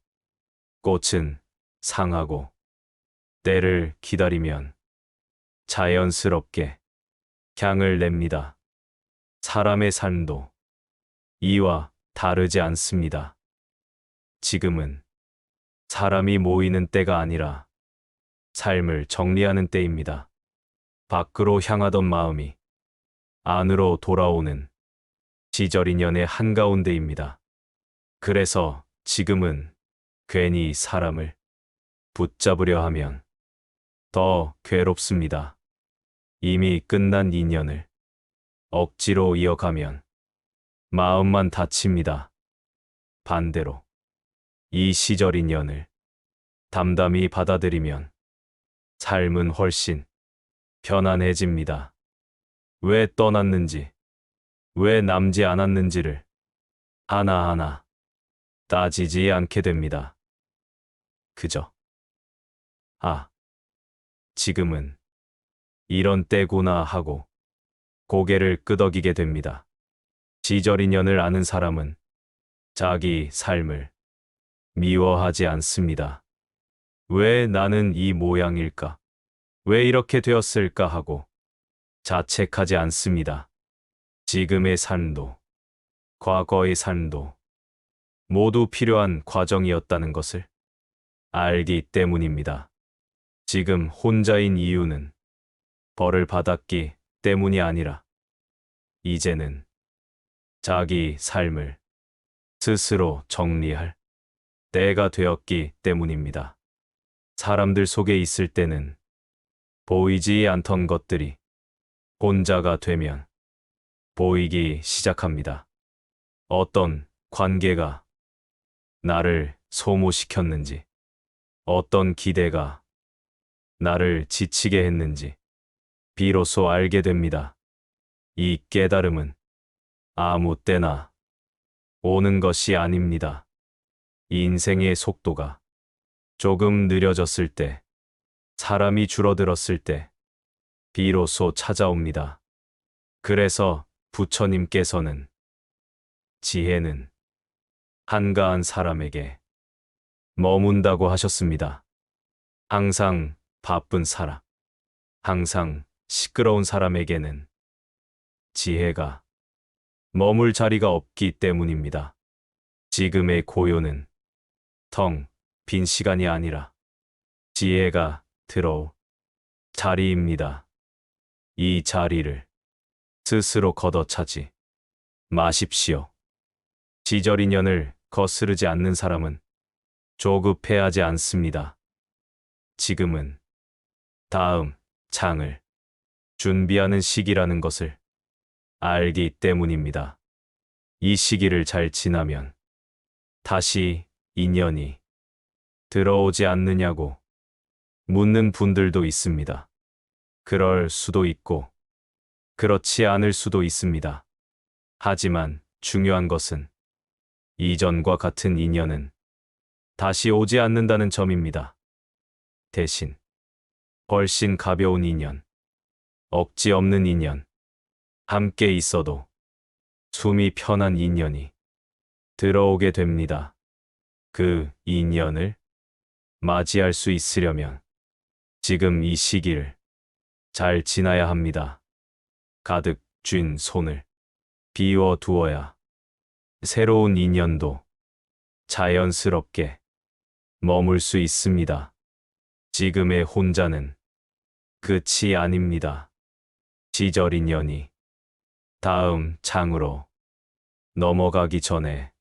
꽃은 상하고 때를 기다리면 자연스럽게 향을 냅니다. 사람의 삶도 이와 다르지 않습니다. 지금은 사람이 모이는 때가 아니라 삶을 정리하는 때입니다. 밖으로 향하던 마음이 안으로 돌아오는 시절인연의 한가운데입니다. 그래서 지금은 괜히 사람을 붙잡으려 하면 더 괴롭습니다. 이미 끝난 인연을 억지로 이어가면 마음만 다칩니다. 반대로 이 시절 인연을 담담히 받아들이면 삶은 훨씬 편안해집니다. 왜 떠났는지, 왜 남지 않았는지를 하나하나 따지지 않게 됩니다. 그저, 아, 지금은 이런 때구나 하고 고개를 끄덕이게 됩니다. 시절 인연을 아는 사람은 자기 삶을 미워하지 않습니다. 왜 나는 이 모양일까? 왜 이렇게 되었을까 하고 자책하지 않습니다. 지금의 삶도 과거의 삶도 모두 필요한 과정이었다는 것을 알기 때문입니다. 지금 혼자인 이유는 벌을 받았기 때문이 아니라 이제는 자기 삶을 스스로 정리할 때가 되었기 때문입니다. 사람들 속에 있을 때는 보이지 않던 것들이 혼자가 되면 보이기 시작합니다. 어떤 관계가 나를 소모시켰는지, 어떤 기대가 나를 지치게 했는지 비로소 알게 됩니다. 이 깨달음은 아무 때나 오는 것이 아닙니다. 인생의 속도가 조금 느려졌을 때, 사람이 줄어들었을 때 비로소 찾아옵니다. 그래서 부처님께서는 지혜는 한가한 사람에게 머문다고 하셨습니다. 항상 바쁜 사람, 항상 시끄러운 사람에게는 지혜가 머물 자리가 없기 때문입니다. 지금의 고요는 텅 빈 시간이 아니라 지혜가 들어올 자리입니다. 이 자리를 스스로 걷어차지 마십시오. 시절 인연을 거스르지 않는 사람은 조급해하지 않습니다. 지금은 다음 장을 준비하는 시기라는 것을 알기 때문입니다. 이 시기를 잘 지나면 다시 인연이 들어오지 않느냐고 묻는 분들도 있습니다. 그럴 수도 있고 그렇지 않을 수도 있습니다. 하지만 중요한 것은 이전과 같은 인연은 다시 오지 않는다는 점입니다. 대신 훨씬 가벼운 인연, 억지 없는 인연, 함께 있어도 숨이 편한 인연이 들어오게 됩니다. 그 인연을 맞이할 수 있으려면 지금 이 시기를 잘 지나야 합니다. 가득 쥔 손을 비워 두어야 새로운 인연도 자연스럽게 머물 수 있습니다. 지금의 혼자는 끝이 아닙니다. 시절 인연이 다음 장으로 넘어가기 전에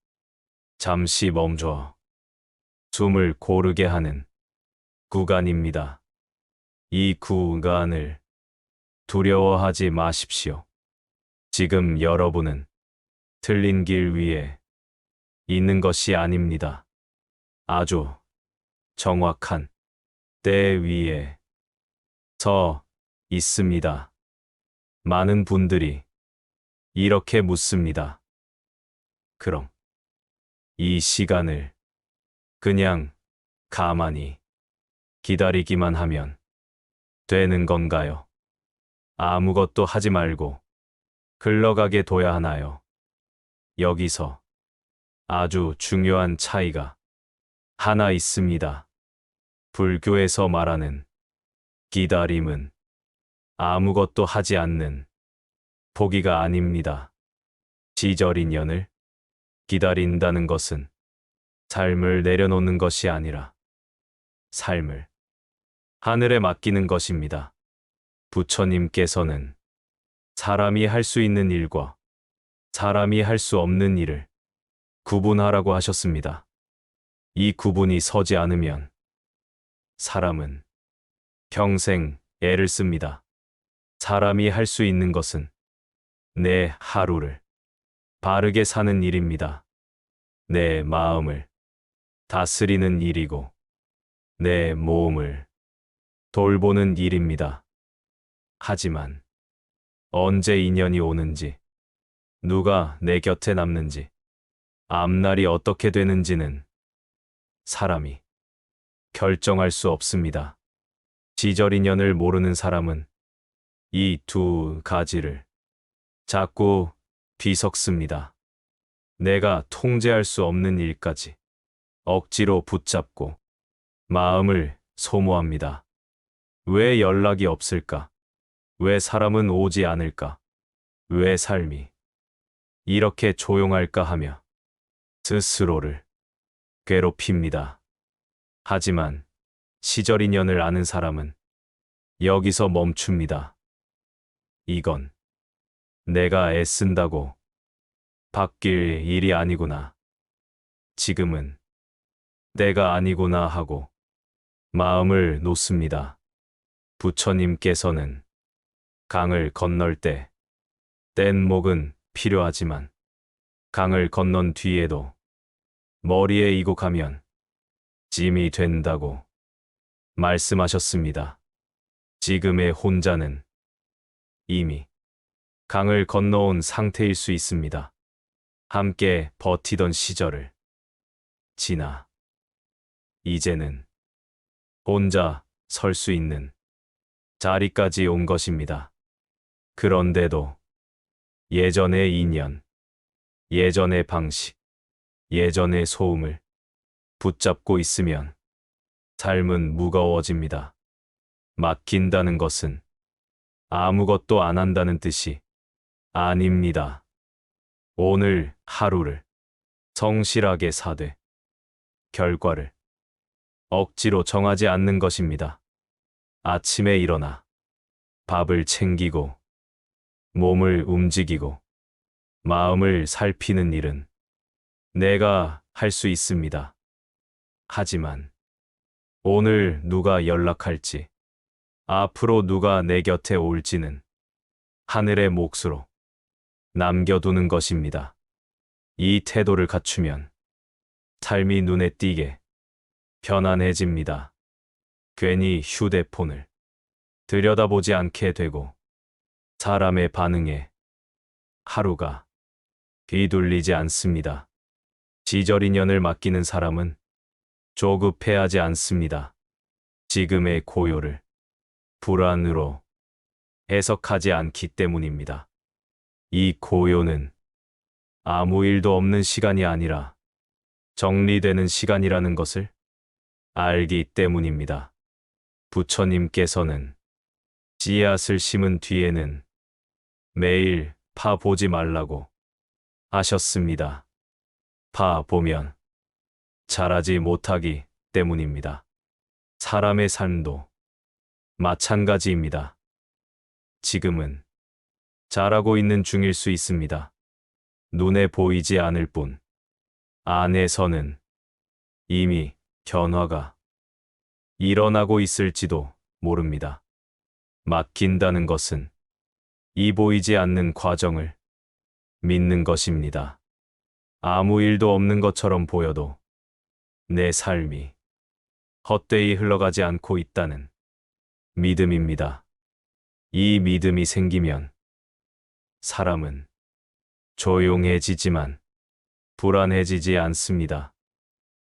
잠시 멈춰 숨을 고르게 하는 구간입니다. 이 구간을 두려워하지 마십시오. 지금 여러분은 틀린 길 위에 있는 것이 아닙니다. 아주 정확한 때 위에 서 있습니다. 많은 분들이 이렇게 묻습니다. 그럼 이 시간을 그냥 가만히 기다리기만 하면 되는 건가요? 아무것도 하지 말고 흘러가게 둬야 하나요? 여기서 아주 중요한 차이가 하나 있습니다. 불교에서 말하는 기다림은 아무것도 하지 않는 포기가 아닙니다. 시절 인연을 기다린다는 것은 삶을 내려놓는 것이 아니라 삶을 하늘에 맡기는 것입니다. 부처님께서는 사람이 할 수 있는 일과 사람이 할 수 없는 일을 구분하라고 하셨습니다. 이 구분이 서지 않으면 사람은 평생 애를 씁니다. 사람이 할 수 있는 것은 내 하루를 바르게 사는 일입니다. 내 마음을 다스리는 일이고 내 몸을 돌보는 일입니다. 하지만 언제 인연이 오는지, 누가 내 곁에 남는지, 앞날이 어떻게 되는지는 사람이 결정할 수 없습니다. 시절 인연을 모르는 사람은 이 두 가지를 자꾸 뒤섞습니다. 내가 통제할 수 없는 일까지 억지로 붙잡고 마음을 소모합니다. 왜 연락이 없을까? 왜 사람은 오지 않을까? 왜 삶이 이렇게 조용할까 하며 스스로를 괴롭힙니다. 하지만 시절 인연을 아는 사람은 여기서 멈춥니다. 이건 내가 애쓴다고 바뀔 일이 아니구나. 지금은 내가 아니구나 하고 마음을 놓습니다. 부처님께서는 강을 건널 때 뗏목은 필요하지만 강을 건넌 뒤에도 머리에 이고 가면 짐이 된다고 말씀하셨습니다. 지금의 혼자는 이미 강을 건너온 상태일 수 있습니다. 함께 버티던 시절을 지나 이제는 혼자 설 수 있는 자리까지 온 것입니다. 그런데도 예전의 인연, 예전의 방식, 예전의 소음을 붙잡고 있으면 삶은 무거워집니다. 맡긴다는 것은 아무것도 안 한다는 뜻이 아닙니다. 오늘 하루를 성실하게 사되 결과를 억지로 정하지 않는 것입니다. 아침에 일어나 밥을 챙기고 몸을 움직이고 마음을 살피는 일은 내가 할 수 있습니다. 하지만 오늘 누가 연락할지, 앞으로 누가 내 곁에 올지는 하늘의 몫으로 남겨두는 것입니다. 이 태도를 갖추면 삶이 눈에 띄게 편안해집니다. 괜히 휴대폰을 들여다보지 않게 되고 사람의 반응에 하루가 뒤돌리지 않습니다. 시절 인연을 맡기는 사람은 조급해하지 않습니다. 지금의 고요를 불안으로 해석하지 않기 때문입니다. 이 고요는 아무 일도 없는 시간이 아니라 정리되는 시간이라는 것을 알기 때문입니다. 부처님께서는 씨앗을 심은 뒤에는 매일 파 보지 말라고 하셨습니다. 파 보면 자라지 못하기 때문입니다. 사람의 삶도 마찬가지입니다. 지금은 자라고 있는 중일 수 있습니다. 눈에 보이지 않을 뿐 안에서는 이미 변화가 일어나고 있을지도 모릅니다. 맡긴다는 것은 이 보이지 않는 과정을 믿는 것입니다. 아무 일도 없는 것처럼 보여도 내 삶이 헛되이 흘러가지 않고 있다는 믿음입니다. 이 믿음이 생기면 사람은 조용해지지만 불안해지지 않습니다.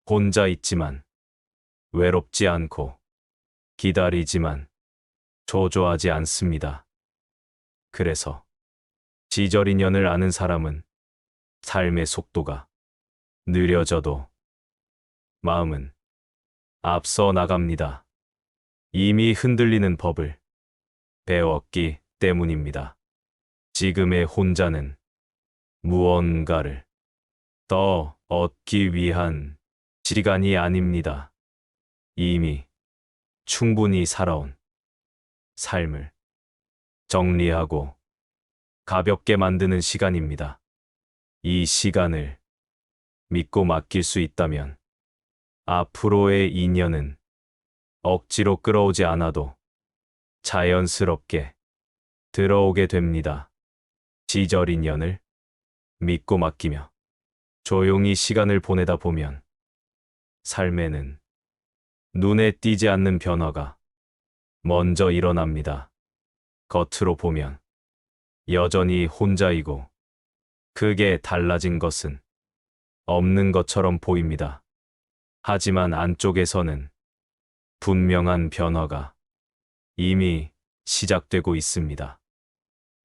혼자 있지만 외롭지 않고 기다리지만 초조하지 않습니다. 그래서 시절 인연을 아는 사람은 삶의 속도가 느려져도 마음은 앞서 나갑니다. 이미 흔들리는 법을 배웠기 때문입니다. 지금의 혼자는 무언가를 더 얻기 위한 시간이 아닙니다. 이미 충분히 살아온 삶을 정리하고 가볍게 만드는 시간입니다. 이 시간을 믿고 맡길 수 있다면 앞으로의 인연은 억지로 끌어오지 않아도 자연스럽게 들어오게 됩니다. 시절 인연을 믿고 맡기며 조용히 시간을 보내다 보면 삶에는 눈에 띄지 않는 변화가 먼저 일어납니다. 겉으로 보면 여전히 혼자이고 크게 달라진 것은 없는 것처럼 보입니다. 하지만 안쪽에서는 분명한 변화가 이미 시작되고 있습니다.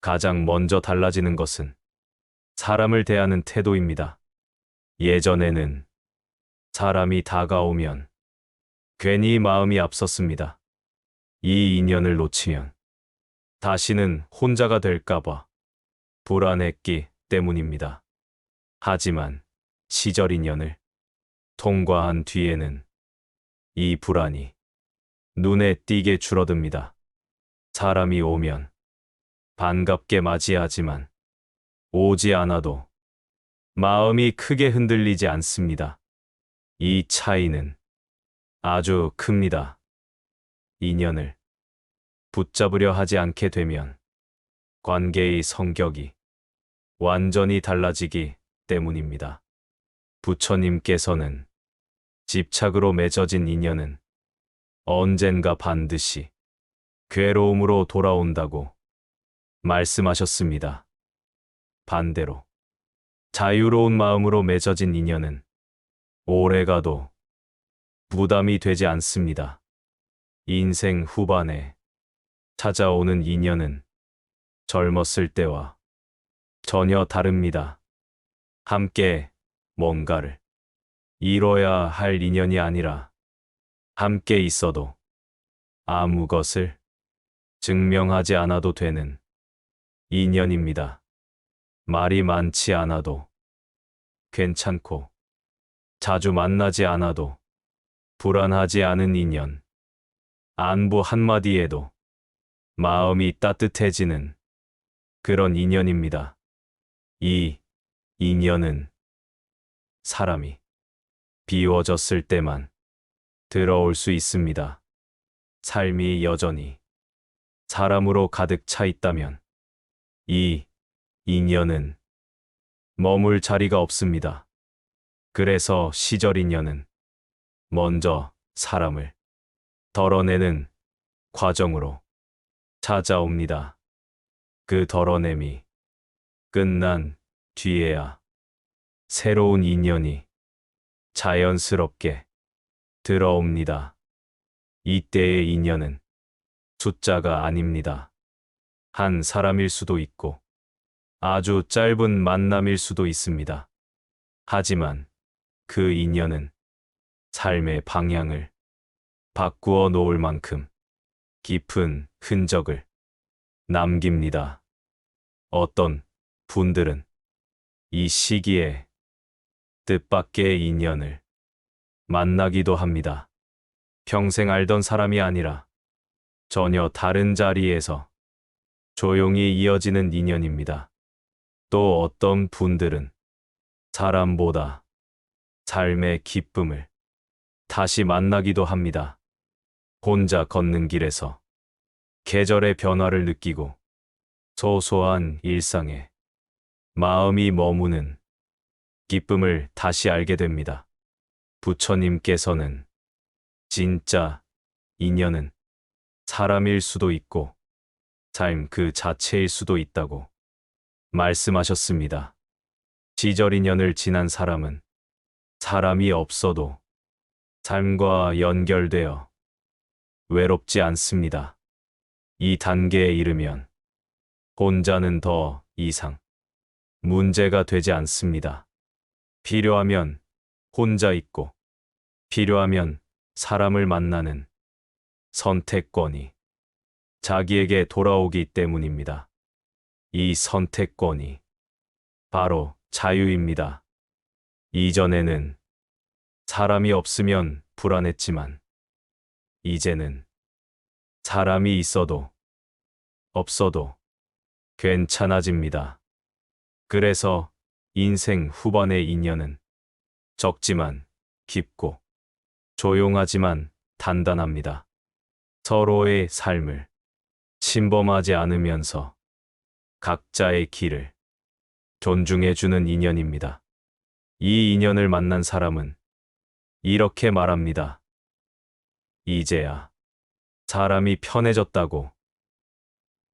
가장 먼저 달라지는 것은 사람을 대하는 태도입니다. 예전에는 사람이 다가오면 괜히 마음이 앞섰습니다. 이 인연을 놓치면 다시는 혼자가 될까봐 불안했기 때문입니다. 하지만 시절 인연을 통과한 뒤에는 이 불안이 눈에 띄게 줄어듭니다. 사람이 오면 반갑게 맞이하지만 오지 않아도 마음이 크게 흔들리지 않습니다. 이 차이는 아주 큽니다. 인연을 붙잡으려 하지 않게 되면 관계의 성격이 완전히 달라지기 때문입니다. 부처님께서는 집착으로 맺어진 인연은 언젠가 반드시 괴로움으로 돌아온다고 말씀하셨습니다. 반대로 자유로운 마음으로 맺어진 인연은 오래가도 부담이 되지 않습니다. 인생 후반에 찾아오는 인연은 젊었을 때와 전혀 다릅니다. 함께 뭔가를 이뤄야 할 인연이 아니라 함께 있어도 아무 것을 증명하지 않아도 되는 인연입니다. 말이 많지 않아도 괜찮고 자주 만나지 않아도 불안하지 않은 인연. 안부 한마디에도 마음이 따뜻해지는 그런 인연입니다. 이 인연은 사람이 비워졌을 때만 들어올 수 있습니다. 삶이 여전히 사람으로 가득 차 있다면 이 인연은 머물 자리가 없습니다. 그래서 시절 인연은 먼저 사람을 덜어내는 과정으로 찾아옵니다. 그 덜어냄이 끝난 뒤에야 새로운 인연이 자연스럽게 들어옵니다. 이때의 인연은 숫자가 아닙니다. 한 사람일 수도 있고 아주 짧은 만남일 수도 있습니다. 하지만 그 인연은 삶의 방향을 바꾸어 놓을 만큼 깊은 흔적을 남깁니다. 어떤 분들은 이 시기에 뜻밖의 인연을 만나기도 합니다. 평생 알던 사람이 아니라 전혀 다른 자리에서 조용히 이어지는 인연입니다. 또 어떤 분들은 사람보다 삶의 기쁨을 다시 만나기도 합니다. 혼자 걷는 길에서 계절의 변화를 느끼고 소소한 일상에 마음이 머무는 기쁨을 다시 알게 됩니다. 부처님께서는 진짜 인연은 사람일 수도 있고 삶 그 자체일 수도 있다고 말씀하셨습니다. 시절 인연을 지난 사람은 사람이 없어도 삶과 연결되어 외롭지 않습니다. 이 단계에 이르면 혼자는 더 이상 문제가 되지 않습니다. 필요하면 혼자 있고 필요하면 사람을 만나는 선택권이 자기에게 돌아오기 때문입니다. 이 선택권이 바로 자유입니다. 이전에는 사람이 없으면 불안했지만 이제는 사람이 있어도 없어도 괜찮아집니다. 그래서 인생 후반의 인연은 적지만 깊고 조용하지만 단단합니다. 서로의 삶을 침범하지 않으면서 각자의 길을 존중해주는 인연입니다. 이 인연을 만난 사람은 이렇게 말합니다. 이제야 사람이 편해졌다고.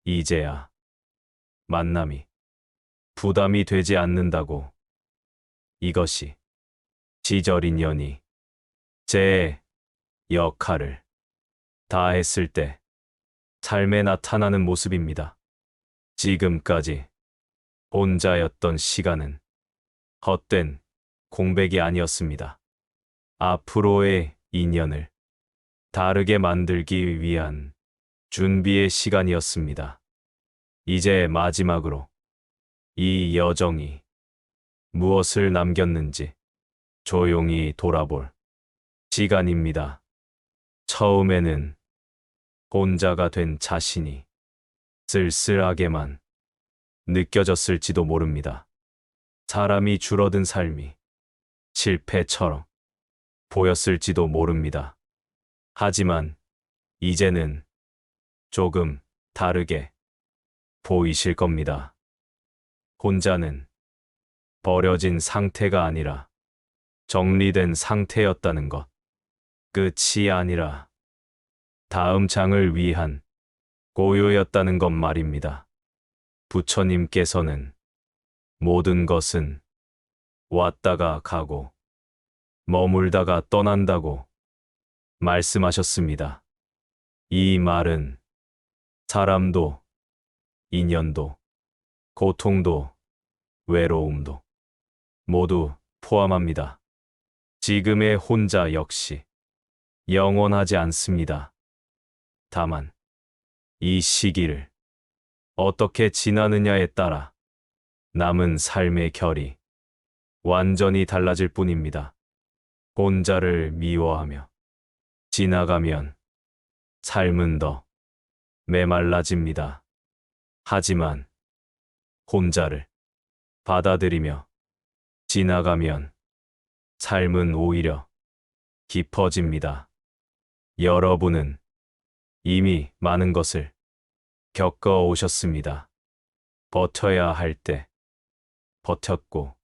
이제야 만남이 부담이 되지 않는다고. 이것이 지절 인연이 제 역할을 다했을 때 삶에 나타나는 모습입니다. 지금까지 혼자였던 시간은 헛된 공백이 아니었습니다. 앞으로의 인연을 다르게 만들기 위한 준비의 시간이었습니다. 이제 마지막으로 이 여정이 무엇을 남겼는지 조용히 돌아볼 시간입니다. 처음에는 혼자가 된 자신이 쓸쓸하게만 느껴졌을지도 모릅니다. 사람이 줄어든 삶이 실패처럼 보였을지도 모릅니다. 하지만 이제는 조금 다르게 보이실 겁니다. 혼자는 버려진 상태가 아니라 정리된 상태였다는 것. 끝이 아니라 다음 장을 위한 고요였다는 것 말입니다. 부처님께서는 모든 것은 왔다가 가고 머물다가 떠난다고 말씀하셨습니다. 이 말은 사람도, 인연도, 고통도, 외로움도 모두 포함합니다. 지금의 혼자 역시 영원하지 않습니다. 다만 이 시기를 어떻게 지나느냐에 따라 남은 삶의 결이 완전히 달라질 뿐입니다. 혼자를 미워하며 지나가면 삶은 더 메말라집니다. 하지만 혼자를 받아들이며 지나가면 삶은 오히려 깊어집니다. 여러분은 이미 많은 것을 겪어 오셨습니다. 버텨야 할 때 버텼고,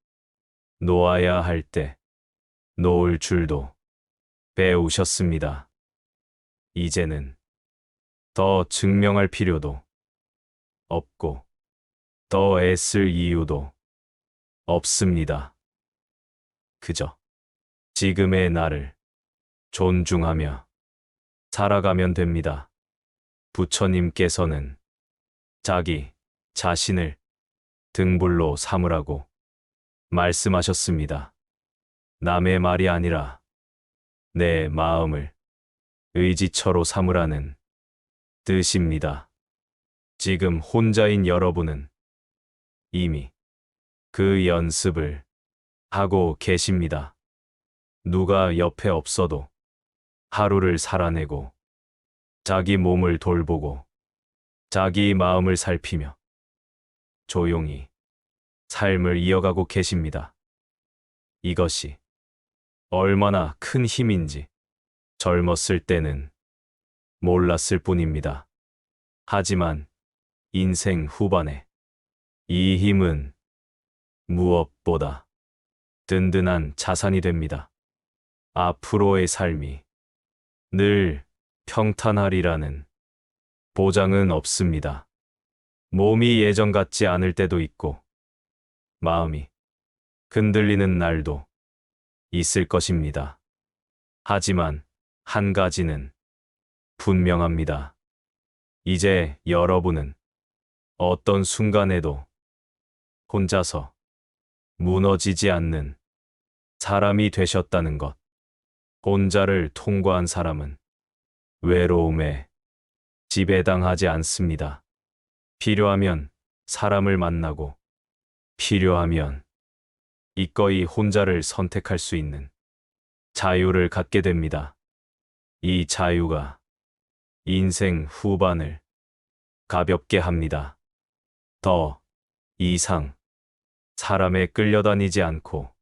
놓아야 할 때 놓을 줄도 배우셨습니다. 이제는 더 증명할 필요도 없고, 더 애쓸 이유도 없습니다. 그저 지금의 나를 존중하며 살아가면 됩니다. 부처님께서는 자기 자신을 등불로 삼으라고 말씀하셨습니다. 남의 말이 아니라 내 마음을 의지처로 삼으라는 뜻입니다. 지금 혼자인 여러분은 이미 그 연습을 하고 계십니다. 누가 옆에 없어도 하루를 살아내고 자기 몸을 돌보고 자기 마음을 살피며 조용히 삶을 이어가고 계십니다. 이것이 얼마나 큰 힘인지 젊었을 때는 몰랐을 뿐입니다. 하지만 인생 후반에 이 힘은 무엇보다 든든한 자산이 됩니다. 앞으로의 삶이 늘 평탄하리라는 보장은 없습니다. 몸이 예전 같지 않을 때도 있고, 마음이 흔들리는 날도 있을 것입니다. 하지만 한 가지는 분명합니다. 이제 여러분은 어떤 순간에도 혼자서 무너지지 않는 사람이 되셨다는 것. 혼자를 통과한 사람은 외로움에 지배당하지 않습니다. 필요하면 사람을 만나고, 필요하면 기꺼이 혼자를 선택할 수 있는 자유를 갖게 됩니다. 이 자유가 인생 후반을 가볍게 합니다. 더 이상 사람에 끌려다니지 않고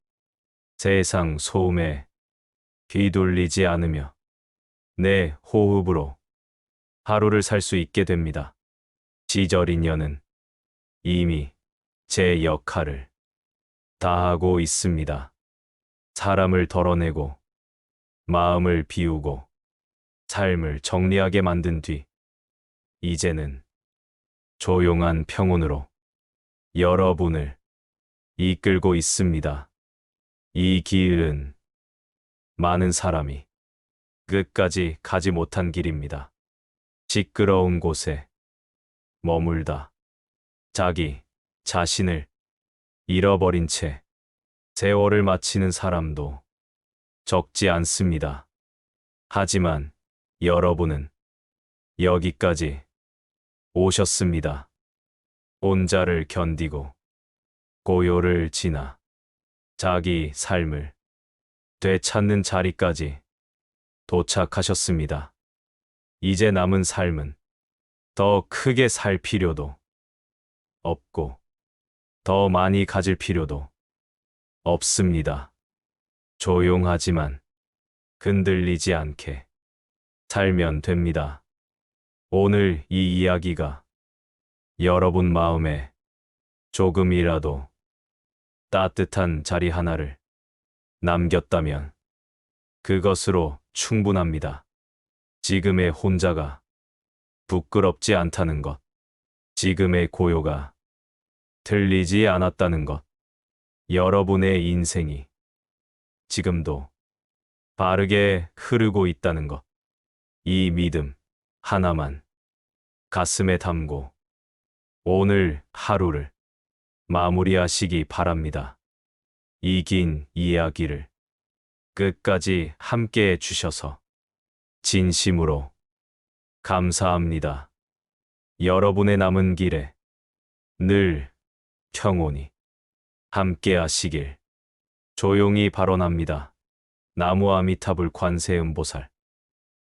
세상 소음에 휘둘리지 않으며 내 호흡으로 하루를 살 수 있게 됩니다. 지절 인연은 이미 제 역할을 다하고 있습니다. 사람을 덜어내고 마음을 비우고 삶을 정리하게 만든 뒤 이제는 조용한 평온으로 여러분을 이끌고 있습니다. 이 길은 많은 사람이 끝까지 가지 못한 길입니다. 시끄러운 곳에 머물다 자기 자신을 잃어버린 채 세월을 마치는 사람도 적지 않습니다. 하지만 여러분은 여기까지 오셨습니다. 혼자를 견디고 고요를 지나 자기 삶을 되찾는 자리까지 도착하셨습니다. 이제 남은 삶은 더 크게 살 필요도 없고 더 많이 가질 필요도 없습니다. 조용하지만 흔들리지 않게 살면 됩니다. 오늘 이 이야기가 여러분 마음에 조금이라도 따뜻한 자리 하나를 남겼다면 그것으로 충분합니다. 지금의 혼자가 부끄럽지 않다는 것, 지금의 고요가 틀리지 않았다는 것, 여러분의 인생이 지금도 바르게 흐르고 있다는 것, 이 믿음 하나만 가슴에 담고 오늘 하루를 마무리하시기 바랍니다. 이 긴 이야기를 끝까지 함께 해주셔서 진심으로 감사합니다. 여러분의 남은 길에 늘 평온히 함께 하시길. 조용히 발언합니다. 나무 아미타불 관세음보살.